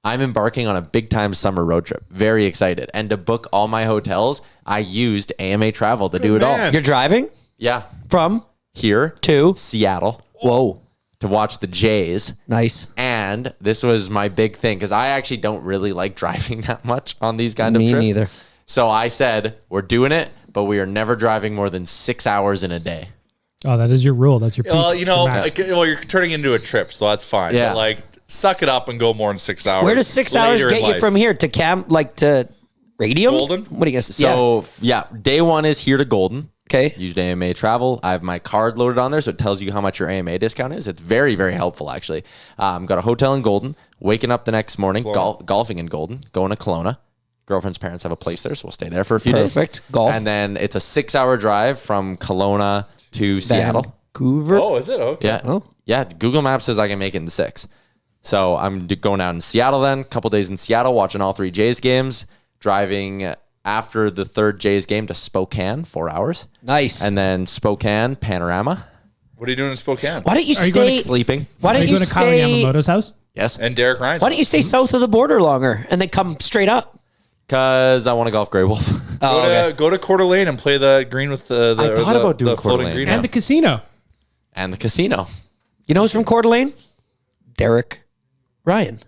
I'm embarking on a big time summer road trip. Very excited. And to book all my hotels, I used AMA Travel to do it all. man. You're driving Yeah. from Here to. Seattle Whoa. to watch the Jays. Nice. And this was my big thing because I actually don't really like driving that much on these kind of Me trips. neither. So I said, we're doing it, but we are never driving more than 6 hours in a day. Oh, that is your rule. That's your. Well, you know, max. you're turning into a trip, so that's fine. Yeah. But like, suck it up and go more than 6 hours. Where does 6 hours later in get you life. from here to Cam? Like to Radium? Golden? What do you guess? So yeah, day one is here to Golden. Okay. Used AMA Travel. I have my card loaded on there, so it tells you how much your AMA discount is. It's very, very helpful, actually. Got a hotel in Golden. Waking up the next morning, golfing in Golden. Going to Kelowna. Girlfriend's parents have a place there, so we'll stay there for a few days. Perfect. Golf. And then it's a 6-hour drive from Kelowna to Seattle. Vancouver. Oh, is it? Okay. Yeah. Oh. Yeah. Google Maps says I can make it in 6. So I'm going out in Seattle then. A couple days in Seattle, watching all 3 Jays games. Driving after the 3rd Jays game to Spokane, 4 hours. Nice. And then Spokane, Panorama. What are you doing in Spokane? Why don't you Are you going stay? to Sleeping. Why Are don't you you going to Kyle stay? Yamamoto's house? Yes. And Derek Ryan's. Why don't you stay south of the border longer and then come straight up? Because I want to golf Grey Wolf. Go to Coeur d'Alene and play the green with the I thought about doing the Coeur floating d'Alene. green. And the casino. And the casino. You know who's from Coeur d'Alene? Derek Ryan.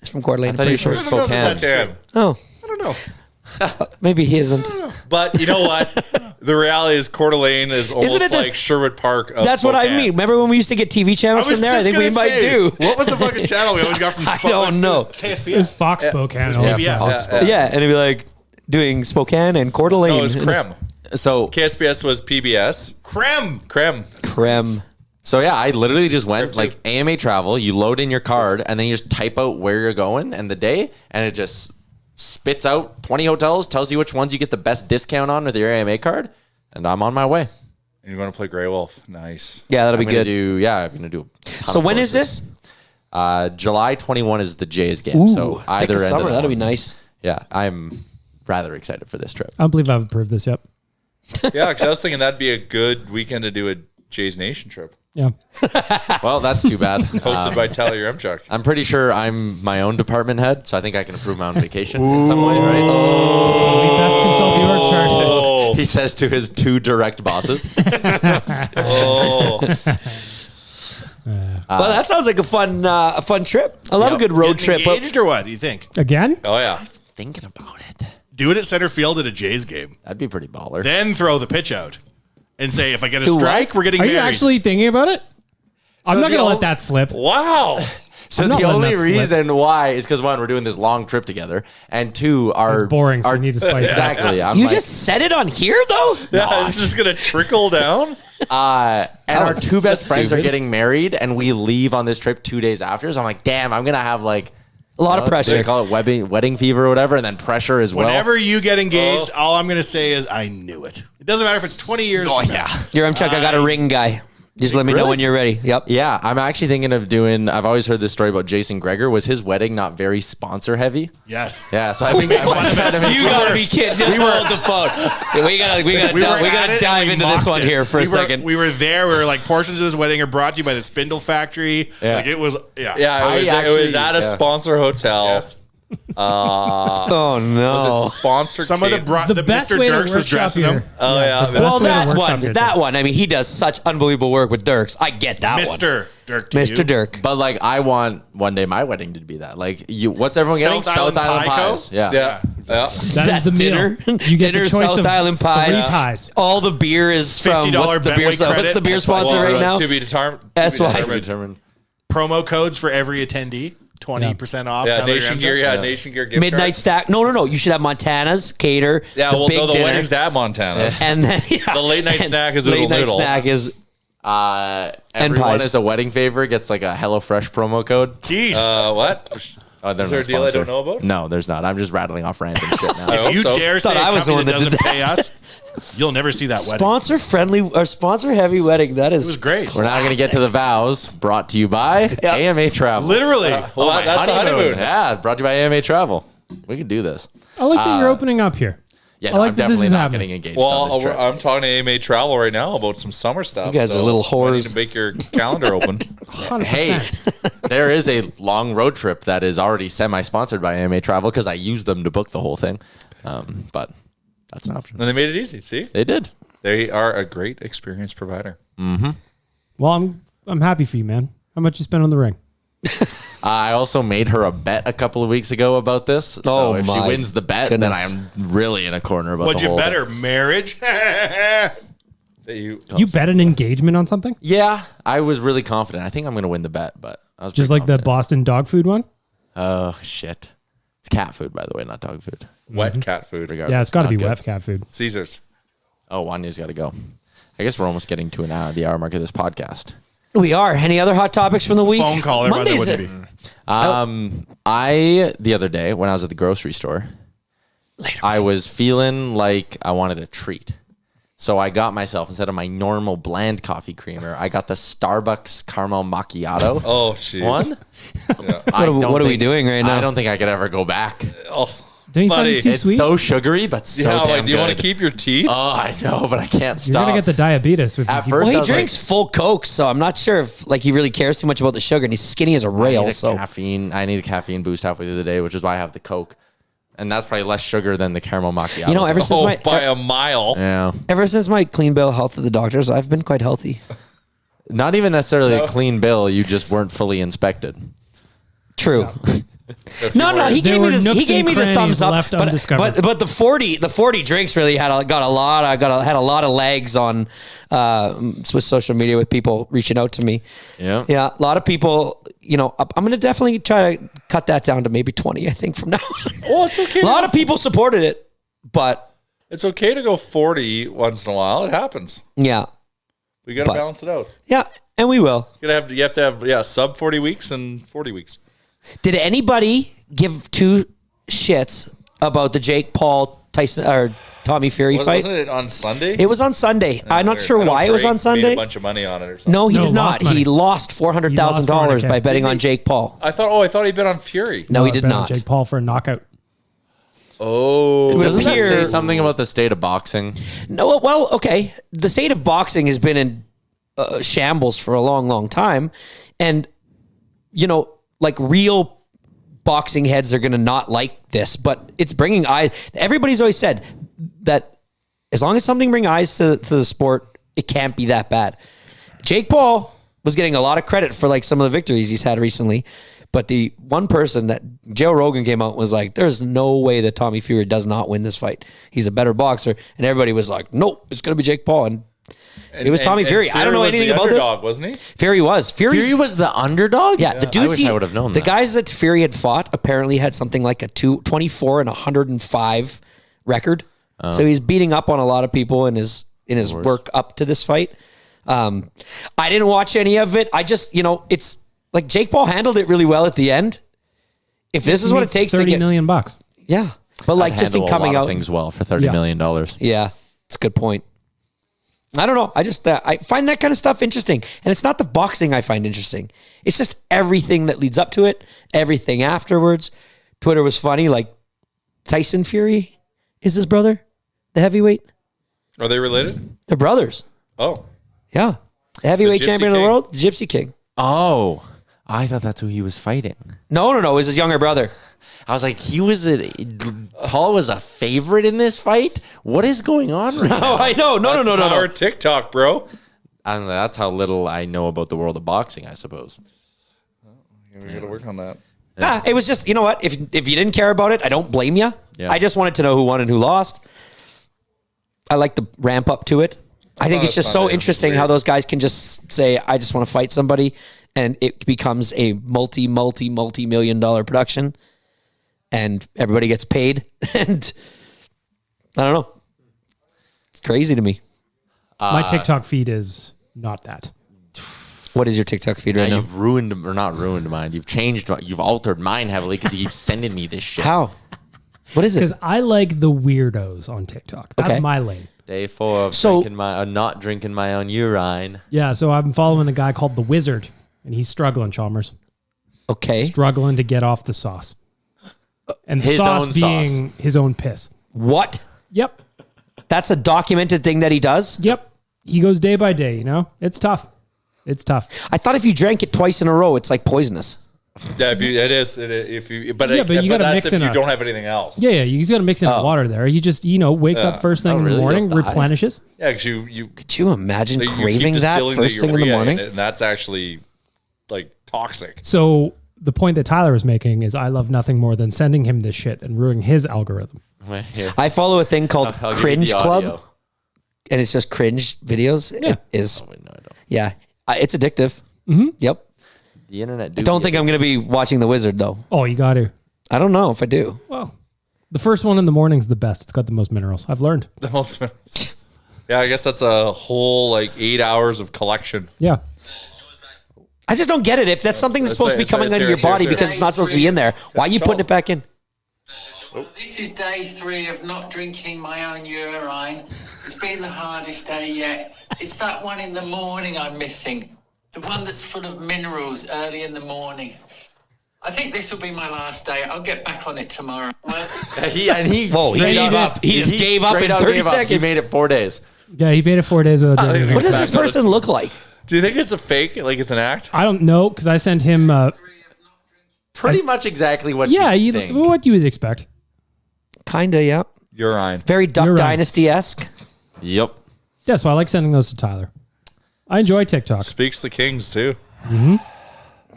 He's from Coeur d'Alene. I thought he was from I don't know if Spokane. that's true. Oh, I don't know. maybe he isn't. But you know what? The reality is Coeur d'Alene is almost Isn't it like Sherwood Park. Of That's what I Spokane. mean. Remember when we used to get TV channels from there? I think we might do. What was the fucking channel we always got from I don't know. It was Fox Spokane. Yeah. Yeah, and it'd be like doing Spokane and Coeur d'Alene. No, it was Creme. So KSBS was PBS. Creme. Creme. So yeah, I literally just went like AMA travel. You load in your card and then you just type out where you're going and the day, and it just spits out 20 hotels, tells you which ones you get the best discount on with your AMA card, and I'm on my way. And you're going to play Grey Wolf. Nice. Yeah, that'll be I'm gonna good. I'm gonna do. A ton So of when is courses. this? July 21 is the Jays game. Ooh, so thick either of end summer. of the That'll be month. nice. Yeah, I'm rather excited for this trip. I don't believe I've approved this yet. Yeah, because I was thinking that'd be a good weekend to do a Jays Nation trip. Yeah. Well, that's too bad. Hosted by Tyler Remchuk. I'm pretty sure I'm my own department head, so I think I can approve my own vacation in some way, right? We best consult the org chart. Oh, He says to his 2 direct bosses. oh. Well, that sounds like a fun trip. I love a good road trip. But Engaged or what? Do you think? Again? Oh, yeah. Thinking about it. Do it at center field at a Jays game. That'd be pretty baller. Then throw the pitch out and say, if I get a Do what? strike, we're getting Are married. you actually thinking about it? I'm not the going to ol- let that slip. Wow. So I'm not the letting only that slip. reason why is because 1, we're doing this long trip together, and 2, our It's boring, so our we need to spice it up. exactly. I'm you like, just said it on here, though? Yeah, this is going to trickle down. and our 2 best friends are stupid. getting married, and we leave on this trip 2 days after. So I'm like, damn, I'm gonna have like A lot of They pressure. call it wedding fever or whatever, and then pressure as well. Whenever you get engaged, all I'm going to say is, I knew it. It doesn't matter if it's 20 years from now. Here, I'm Chuck. I got a ring guy. Just let me know Really? when you're ready. Yep. Yeah, I'm actually thinking of doing. I've always heard this story about Jason Gregor. Was his wedding not very sponsor heavy? Yes. Yeah, so I think I might try to make You gotta be kidding. Just hold the phone. Yeah, we gotta at it dive and we into this mocked one it. here for a second. We were there. We were like, portions of this wedding are brought to you by the Spindle Factory. Yeah. Like it was, Yeah, I it was actually- at a yeah. sponsor hotel. Yes. Oh no. Was it sponsored? Some of the The best Mr. way to Dirks was workshop dressing here. him. Oh, yeah. the best Well, way to that workshop one, here, that too. one. I mean, he does such unbelievable work with Dirks. I get that one. Mr. Dirk. To Mr. you. Dirk. But like, I want one day my wedding to be that. Like, what's everyone getting? South Island Pie Co? pies. Yeah. Yeah. That is That's the meal. dinner. You get Dinner, the choice South of Island 3 pies. pies. All the beer is from $50 what's the beer? Betway credit. What's the beer sponsor Well, right now? To be determined. SY. Determined. Promo codes for every attendee. 20% off. Yeah, Tyler Nation Ramsey. Gear. Yeah, Nation Gear gift Midnight card. stack. No. You should have Montana's cater. Yeah, the well, big no, the dinner. wedding's at Montana's. And then The late night snack is late Oodle night Noodle. snack is Everyone pies. as a wedding favor gets like a HelloFresh promo code. Geez. What? Oh, there's there no a deal I sponsor. don't know about? No, there's not. I'm just rattling off random shit now. hope you so. dare say Thought a I was the company one that that did doesn't pay us, you'll never see that wedding. sponsor friendly or sponsor heavy wedding. That is It was great. We're now going to get to the vows. Brought to you by AMA Travel. Literally. Well, My that's the honeymoon. Yeah, brought to you by AMA Travel. We can do this. I like that you're opening up here. Yeah, I no, like I'm that this definitely is not happening. getting engaged on this Well, trip. I'm talking to AMA Travel right now about some summer stuff. You guys are little I need whores. to make your calendar open. 100%. Hey, there is a long road trip that is already semi-sponsored by AMA Travel because I used them to book the whole thing. But that's an option. And they made it easy. See, They did. they are a great experience provider. Well, I'm happy for you, man. How much you spend on the ring? I also made her a bet a couple of weeks ago about this. So Oh if she my wins the bet, goodness. then I'm really in a corner about What'd the you whole better? Marriage? That you You bet an engagement on something? Yeah, I was really confident. I think I'm going to win the bet, but I was Just pretty like the confident. Boston dog food one? Oh shit! It's cat food, by the way, not dog food. wet cat food. Regardless, Yeah, it's got to not be good. wet cat food. Caesars. Oh, Wanya's got to go. I guess we're almost getting to the hour mark of this podcast. we are. Any other hot topics from the week? Phone call. Otherwise I Mondays. wouldn't be. The other day when I was at the grocery store, I was feeling like I wanted a treat. So I got myself, instead of my normal bland coffee creamer, I got the Starbucks caramel macchiato. Oh, jeez. One. What are we doing right now? I don't think I could ever go back. Oh, Don't you find buddy. it too It's sweet? so sugary, but so yeah, damn like, do you want to good. keep your teeth? Oh, I know, but I can't You're stop. gonna get the diabetes if At you first, Well, I he was drinks full Coke, so I'm not sure if like he really cares too much about the sugar, and he's skinny as a I rail. need a So caffeine. I need a caffeine boost halfway through the day, which is why I have the Coke, and that's probably less sugar than the caramel macchiato. you know, ever since by a mile. yeah, ever since my clean bill of health at the doctors, I've been quite healthy. not even necessarily a clean bill. You just weren't fully inspected. True. No, he There gave were me the nooks he gave and me the crannies thumbs up. left But undiscovered. the 40 drinks really had had a lot of legs on with social media with people reaching out to me. Yeah. Yeah, a lot of people. You know, I'm going to definitely try to cut that down to maybe 20. I think from now on. Well, it's okay. A lot of people supported it, but It's okay to go 40 once in a while. It happens. yeah, We got to But- balance it out. yeah, and we will. You have to have sub 40 weeks and 40 weeks. Did anybody give two shits about the Jake Paul Tyson or Tommy Fury fight? Wasn't it on Sunday? It was on Sunday. I'm not sure I know why it was Drake on Sunday. Made a bunch of money on it or something. No, he No, did lost not. money. He lost $400,000 by $400K. betting Did on he? Jake Paul. I thought he'd been on Fury. No, he I did bet on not. Jake Paul for a knockout. Oh, would Doesn't that appear- say something about the state of boxing? No, well, okay. The state of boxing has been in shambles for a long, long time, and you know, like real boxing heads are going to not like this, but it's bringing eyes. Everybody's always said that as long as something brings eyes to the sport, it can't be that bad. Jake Paul was getting a lot of credit for like some of the victories he's had recently, but the one person that Joe Rogan came out and was like, there's no way that Tommy Fury does not win this fight. He's a better boxer. And everybody was like, nope, it's going to be Jake Paul. And it was Tommy Fury. I don't know was anything the about underdog, this. wasn't he? Fury was. Fury was the underdog? Yeah, the dudes. I wish I would have known the that. guys that Fury had fought apparently had something like a 24 and 105 record. So he's beating up on a lot of people in his work up to this fight. I didn't watch any of it. I just, it's like Jake Paul handled it really well at the end. If this is what it takes to $30 get, million. yeah, but like just in Handle coming a lot of out, things well for $30 million. yeah, it's a good point. I don't know. I just I find that kind of stuff interesting, and it's not the boxing I find interesting. It's just everything that leads up to it, everything afterwards. Twitter was funny. Like Tyson Fury is his brother, the heavyweight. Are they related? They're brothers. Oh, Yeah, the heavyweight Gypsy champion of the King? world, the Gypsy King. Oh, I thought that's who he was fighting. No, it was his younger brother. I was like, Paul was a favorite in this fight? What is going on right now? Oh, I know. No. Power TikTok, bro. I don't know, that's how little I know about the world of boxing, I suppose. We got to work on that. It was just, you know what? If you didn't care about it, I don't blame you. Yeah. I just wanted to know who won and who lost. I like the ramp up to it. I think on it's a just Sunday. so It's interesting weird. how those guys can just say, I just want to fight somebody, and it becomes a multi-million dollar production, and everybody gets paid. And I don't know. It's crazy to me. My TikTok feed is not that. What is your TikTok feed right Now now? you've ruined, or not ruined mine, you've altered mine heavily because you keep sending me this shit. How? What is it? Because I like the weirdos on TikTok. That's Okay. my lane. Day 4 of So- not drinking my own urine. Yeah, so I'm following a guy called The Wizard, and he's struggling, Chalmers. Okay. Struggling to get off the sauce. And the His sauce own being his own piss. What? Yep. That's a documented thing that he does? Yep. He goes day by day, It's tough. It's tough. I thought if you drank it twice in a row, it's like poisonous. Yeah, but you Yeah, but you gotta that's mix if in you a- don't have anything else. Yeah, he's got to mix in water there. He just, wakes up first thing Oh, in really? the morning, You'll die. replenishes. Yeah, because you Could you imagine you keep craving that distilling first thing in the urea morning? it, and that's actually like toxic. So the point that Tyler was making is I love nothing more than sending him this shit and ruining his algorithm. Wait, here. I follow a thing called I'll give you Cringe the Club, audio. and it's just cringe videos. Yeah. It is, Wait, no, I don't. yeah, it's addictive. Yep. The internet. I don't think I'm going to be watching The Wizard, though. Oh, you got to. I don't know if I do. Well, the first one in the morning's the best. It's got the most minerals. I've learned. The most. Yeah, I guess that's a whole 8 hours of collection. Yeah. I just don't get it. If that's something that's Let's supposed to say- be coming it's out of here, your body it's here. because it's not supposed to be in there, why are you putting it back in? This is day 3 of not drinking my own urine. It's been the hardest day yet. It's that one in the morning I'm missing. The one that's full of minerals early in the morning. I think this will be my last day. I'll get back on it tomorrow. Well, He straight gave up. up. He just gave up in 30 seconds. He made it 4 days. Yeah, he made it 4 days without drinking. What does this person look like? Do you think it's a fake? Like it's an act? I don't know because I sent him. Pretty much exactly what Yeah, you think. what you would expect. Kinda, yeah. Urine. Very Duck You're right. Dynasty-esque. Yep. Yeah, so I like sending those to Tyler. I enjoy TikTok. Speaks the Kings too.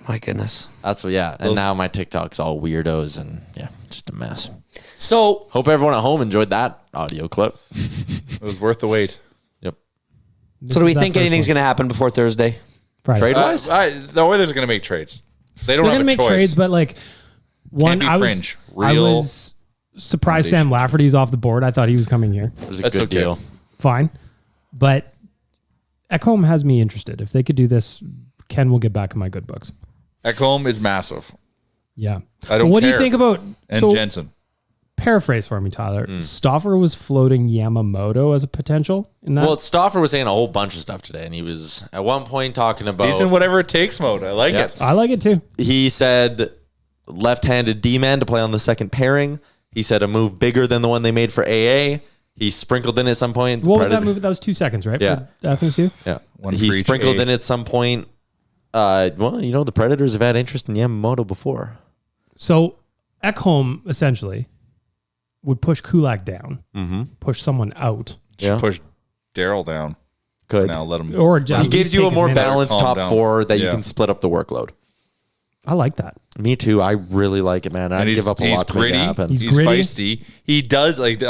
My goodness. That's what, yeah. And now my TikTok's all weirdos and yeah, just a mess. So Hope everyone at home enjoyed that audio clip. It was worth the wait. Yep. do we think anything's going to happen before Thursday? Trade wise? The Oilers are going to make trades. They don't They're have going a to make choice. trades, but like one, be I fringe. I Real was surprised Sam Lafferty's off the board. I thought he was coming here. It was a That's good okay. deal. Fine, but Ekholm has me interested. If they could do this, Ken will get back in my good books. Ekholm is massive. Yeah. I don't What do you care. think about And so Jensen. paraphrase for me, Tyler? Stauffer was floating Yamamoto as a potential in that. Well, Stauffer was saying a whole bunch of stuff today, and he was at one point talking about. He's in whatever it takes mode. I like Yeah. it. I like it too. He said left-handed D-man to play on the second pairing. He said a move bigger than the one they made for AA. He sprinkled in at some point. What was that move? That was 2 seconds, right? Yeah. For Athens too? Yeah. One He for each sprinkled A. in at some point. Well, you know, the Predators have had interest in Yamamoto before. So Ekholm essentially would push Kulak down, push someone out, Yeah. Push Daryl down. Good. Now let him. or He just gives you a more balanced Calm top down. four that you Yeah. can split up the workload. I like that. Me too. I really like it, man. I'd And give up a he's lot to make gritty. it happen. He's He's gritty. feisty. He does like.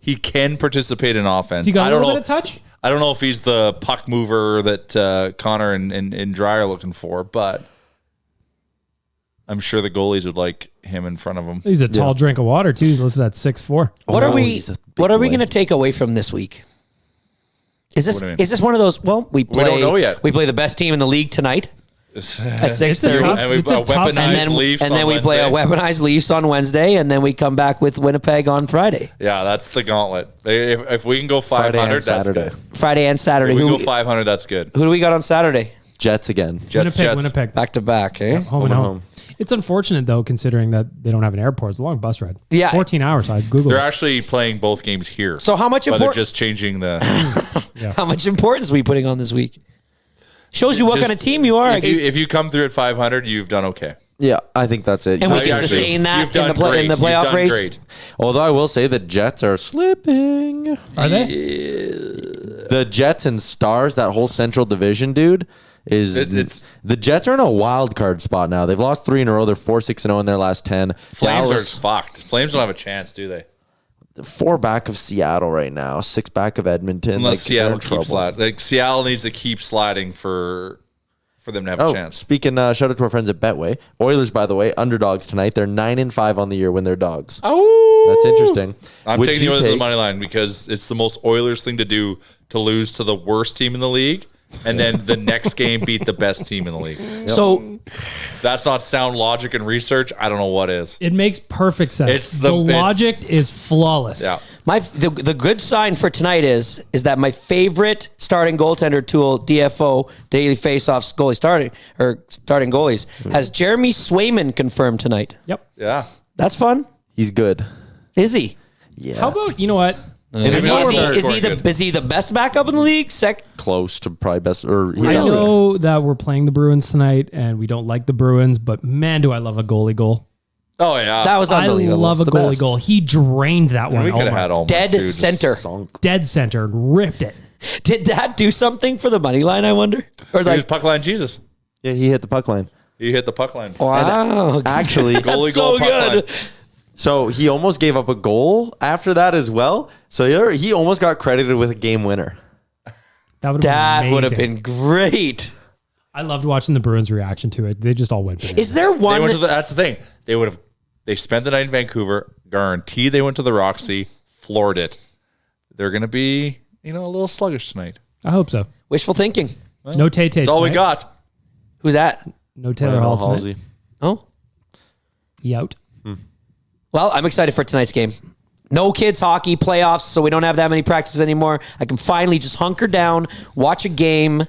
He can participate in offense. He got I a don't little know. bit of touch. I don't know if he's the puck mover that Connor and Dry are looking for, but I'm sure the goalies would like him in front of him. He's a tall drink of water too. He's listed at 6'4". What are we he's a big What are we boy. going to take away from this week? Is What do you mean? this one of those? Well, we don't know yet. We play the best team in the league tonight at 6:30. tough- And we It's a tough- weaponized And then, Leafs and then on we play a Wednesday. weaponized Leafs on Wednesday, and then we come back with Winnipeg on Friday, Yeah, that's the gauntlet. If we can go Friday 500, and that's Saturday. good. Friday and Saturday. If we Who, go 500, that's good. who do we got on Saturday? Jets again. Jets. Winnipeg. Back to back, eh? Home and home. It's unfortunate though, considering that they don't have an airport. It's a long bus ride. Yeah. 14 hours. I googled. They're it. actually playing both games here. So how much But they're important? just changing the. How much importance are we putting on this week? Shows you what just- kind of team you are. If you come through at 500, you've done okay. Yeah, I think that's it. And we No, can actually, sustain that you've done in the great. playoff You've done race. great. Although I will say the Jets are slipping. Are they? The Jets and Stars, that whole Central Division, dude, is It's- the Jets are in a wild card spot now. They've lost 3 in a row. They're 4-6-0 in their last 10. Flames Dallas, are fucked. Flames don't have a chance, do they? 4 back of Seattle right now, 6 back of Edmonton. Unless they're Seattle in keeps trouble. sliding. Like Seattle needs to keep sliding for them to have a Oh, chance. speaking, shout out to our friends at Betway. Oilers, by the way, underdogs tonight. They're 9-5 on the year when they're dogs. Oh, That's interesting. I'm Would taking the you Oilers to the take- money line because it's the most Oilers thing to do to lose to the worst team in the league, and then the next game beat the best team in the league. So That's not sound logic and research. I don't know what is. It makes perfect sense. It's the the- it's- logic is flawless. Yeah. the good sign for tonight is that my favorite starting goaltender tool, DFO, daily faceoffs goalie starting goalies, has Jeremy Swayman confirmed tonight. Yep. Yeah. That's fun. He's good. Is he? Yeah. How about, you know what? In his Maybe last I'll Is start he scoring good. is he the best backup in the league? close to probably best, or he's I out there. know that we're playing the Bruins tonight and we don't like the Bruins, but man, do I love a goalie goal. Oh yeah. That was I unbelievable. love a It's the goalie best. goal. He drained that one. we could have Omar. had all Dead center. Dead center and ripped it. Did that do something for the money line? I wonder. Or He was like, puck line Jesus. Yeah, he hit the puck line. He hit the puck line. wow, Actually, Goalie That's goal so puck good. line. so he almost gave up a goal after that as well. So he almost got credited with a game winner. That would that have would have amazing. been great. I loved watching the Bruins' reaction to it. They just all went. Is there They one? went to the, that's the thing. They spent the night in Vancouver. Guarantee they went to the Roxy, floored it. They're gonna be, a little sluggish tonight. I hope so. Wishful thinking. No Tay Tay. That's all we got. Who's that? No Taylor Hall tonight. Halsey. Oh, He out. Well, I'm excited for tonight's game. No kids hockey playoffs, so we don't have that many practices anymore. I can finally just hunker down, watch a game,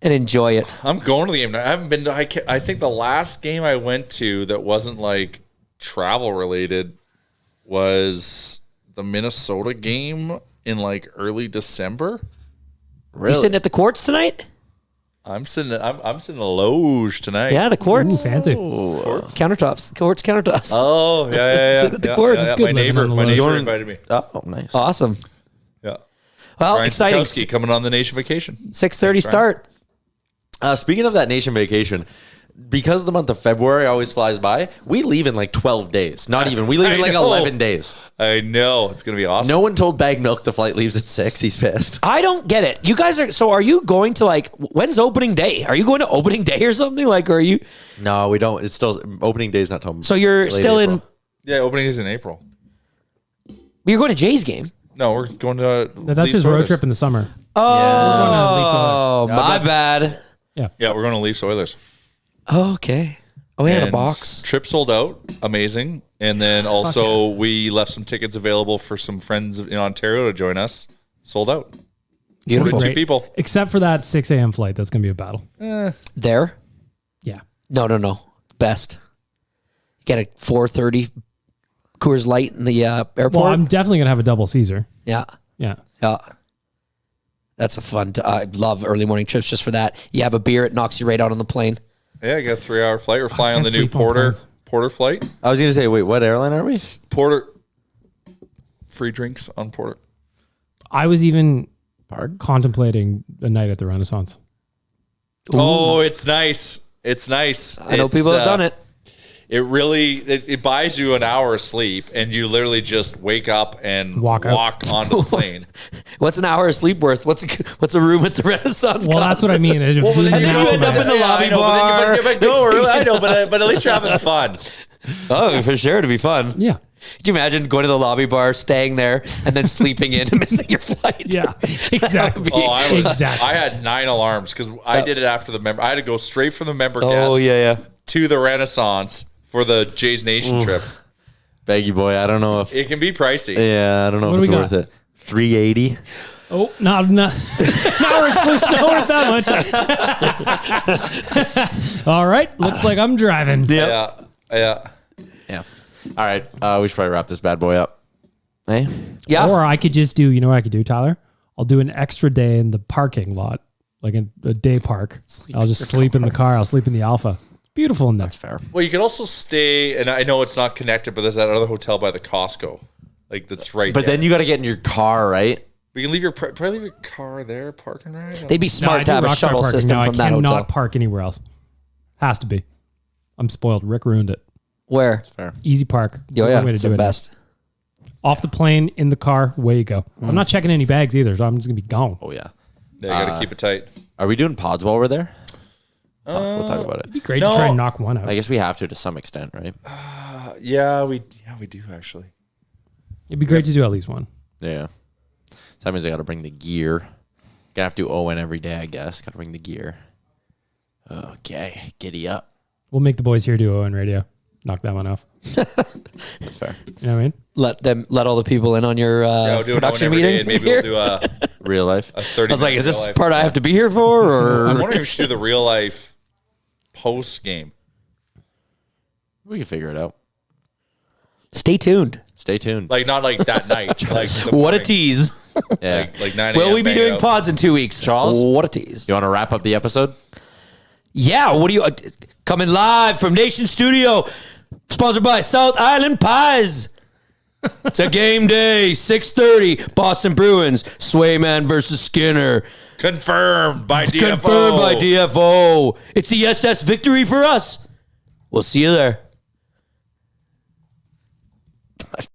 and enjoy it. I'm going to the game. I haven't been to, I think the last game I went to that wasn't like travel related was the Minnesota game in like early December. Really? You sitting at the courts tonight? I'm sitting in a loge tonight. Yeah, the courts. Ooh, fancy. Countertops. The courts countertops. Oh, yeah. Sit at the courts. Yeah. My neighbor invited me. Oh, nice. Awesome. Yeah. Well, Brian exciting. Sikowski coming on the nation vacation. 6:30 start. Speaking of that nation vacation, because the month of February always flies by, we leave in like 12 days. Not even. We leave in like 11 days. I know. It's going to be awesome. No one told Bag Milk the flight leaves at 6. He's pissed. I don't get it. You guys are you going to like, when's opening day? Are you going to opening day or something? Like, are you? No, we don't. It's still, opening day's not till So you're late still April. Yeah, opening is in April. You're going to Jay's game. No, we're going to. That's his road trip in the summer. Oh, my bad. Yeah, we're going to Leafs Oilers. Oh, okay. Oh, we had a And box. Trip sold out. Amazing. And then also we left some tickets available for some friends in Ontario to join us. Sold out. Beautiful. Two people. Except for that 6 a.m. flight. That's going to be a battle. There? Yeah. No. Best. Get a 4:30 Coors Light in the airport. Well, I'm definitely going to have a double Caesar. Yeah. Yeah. That's a fun. I love early morning trips just for that. You have a beer, it knocks you right out on the plane. Yeah, I got a 3-hour flight. We're flying on the can't new sleep on planes. Porter flight. I was going to say, wait, what airline are we? Porter. Free drinks on Porter. I was even Pardon? contemplating a night at the Renaissance. Oh, it's nice. It's nice. I know people have done it. It really it buys you an hour of sleep, and you literally just wake up and Walk out. onto the plane. What's an hour of sleep worth? What's a room at the Renaissance? Well, that's what I mean. And then you end up in the lobby bar. I know, but at least you're having fun. Oh, for sure, to be fun. Yeah. Could you imagine going to the lobby bar, staying there, and then sleeping in and missing your flight? Yeah, exactly. Oh, Exactly. I had 9 alarms because I did it after the member. I had to go straight from the member guest. Oh, yeah. To the Renaissance for the Jays Nation trip. Baggy boy, I don't know if... It can be pricey. Yeah, I don't know What if do it's we worth it. 380. Oh, not now we're not worth that much. All right, looks like I'm driving. Yeah. Yeah. All right, we should probably wrap this bad boy up. Hey? Yeah. Or I could just do, you know what I could do, Tyler? I'll do an extra day in the parking lot, like a day park. I'll just sleep in the car. I'll sleep in the Alpha. It's beautiful in there. That's fair. Well, you could also stay, and I know it's not connected, but there's that other hotel by the Costco. Like, that's right But then you got to get in your car, right? We can probably leave your car there, park and ride. They'd be No, I smart do to have a Rockstar shuttle parking. system No, from that I cannot hotel. park anywhere else. Has to be. I'm spoiled. Rick ruined it. Where? Easy Park. Oh, Only yeah. way to It's do the it. best. Off the plane, in the car, away you go. I'm not checking any bags either, so I'm just going to be gone. Oh, yeah. Yeah, you got to keep it tight. Are we doing pods while we're there? We'll talk about it. It'd be great to try and knock one out. I guess we have to some extent, right? Yeah, we do actually. It'd be great to do at least one. Yeah. So that means I got to bring the gear. Gonna have to do ON every day, I guess. Got to bring the gear. Okay, giddy up. We'll make the boys here do ON radio. Knock that one off. That's fair. You know what I mean? Let all the people in on your Yeah, we'll do an production every day, meeting. and maybe here. we'll do a Real life. 30. I was like, is this real life. part I have to be here for? Or I'm wondering if we should do the real life post game. We can figure it out. Stay tuned. Stay tuned. Like not like that night. Like the What a morning. tease. Yeah. Like 9 Will a.m. we be bang doing out. pods in 2 weeks? Charles? What a tease. You want to wrap up the episode? Yeah, what do you... coming live from Nation Studio, sponsored by South Island Pies. It's a game day, 6:30, Boston Bruins, Swayman versus Skinner. Confirmed by DFO. Confirmed by DFO. It's the SS victory for us. We'll see you there.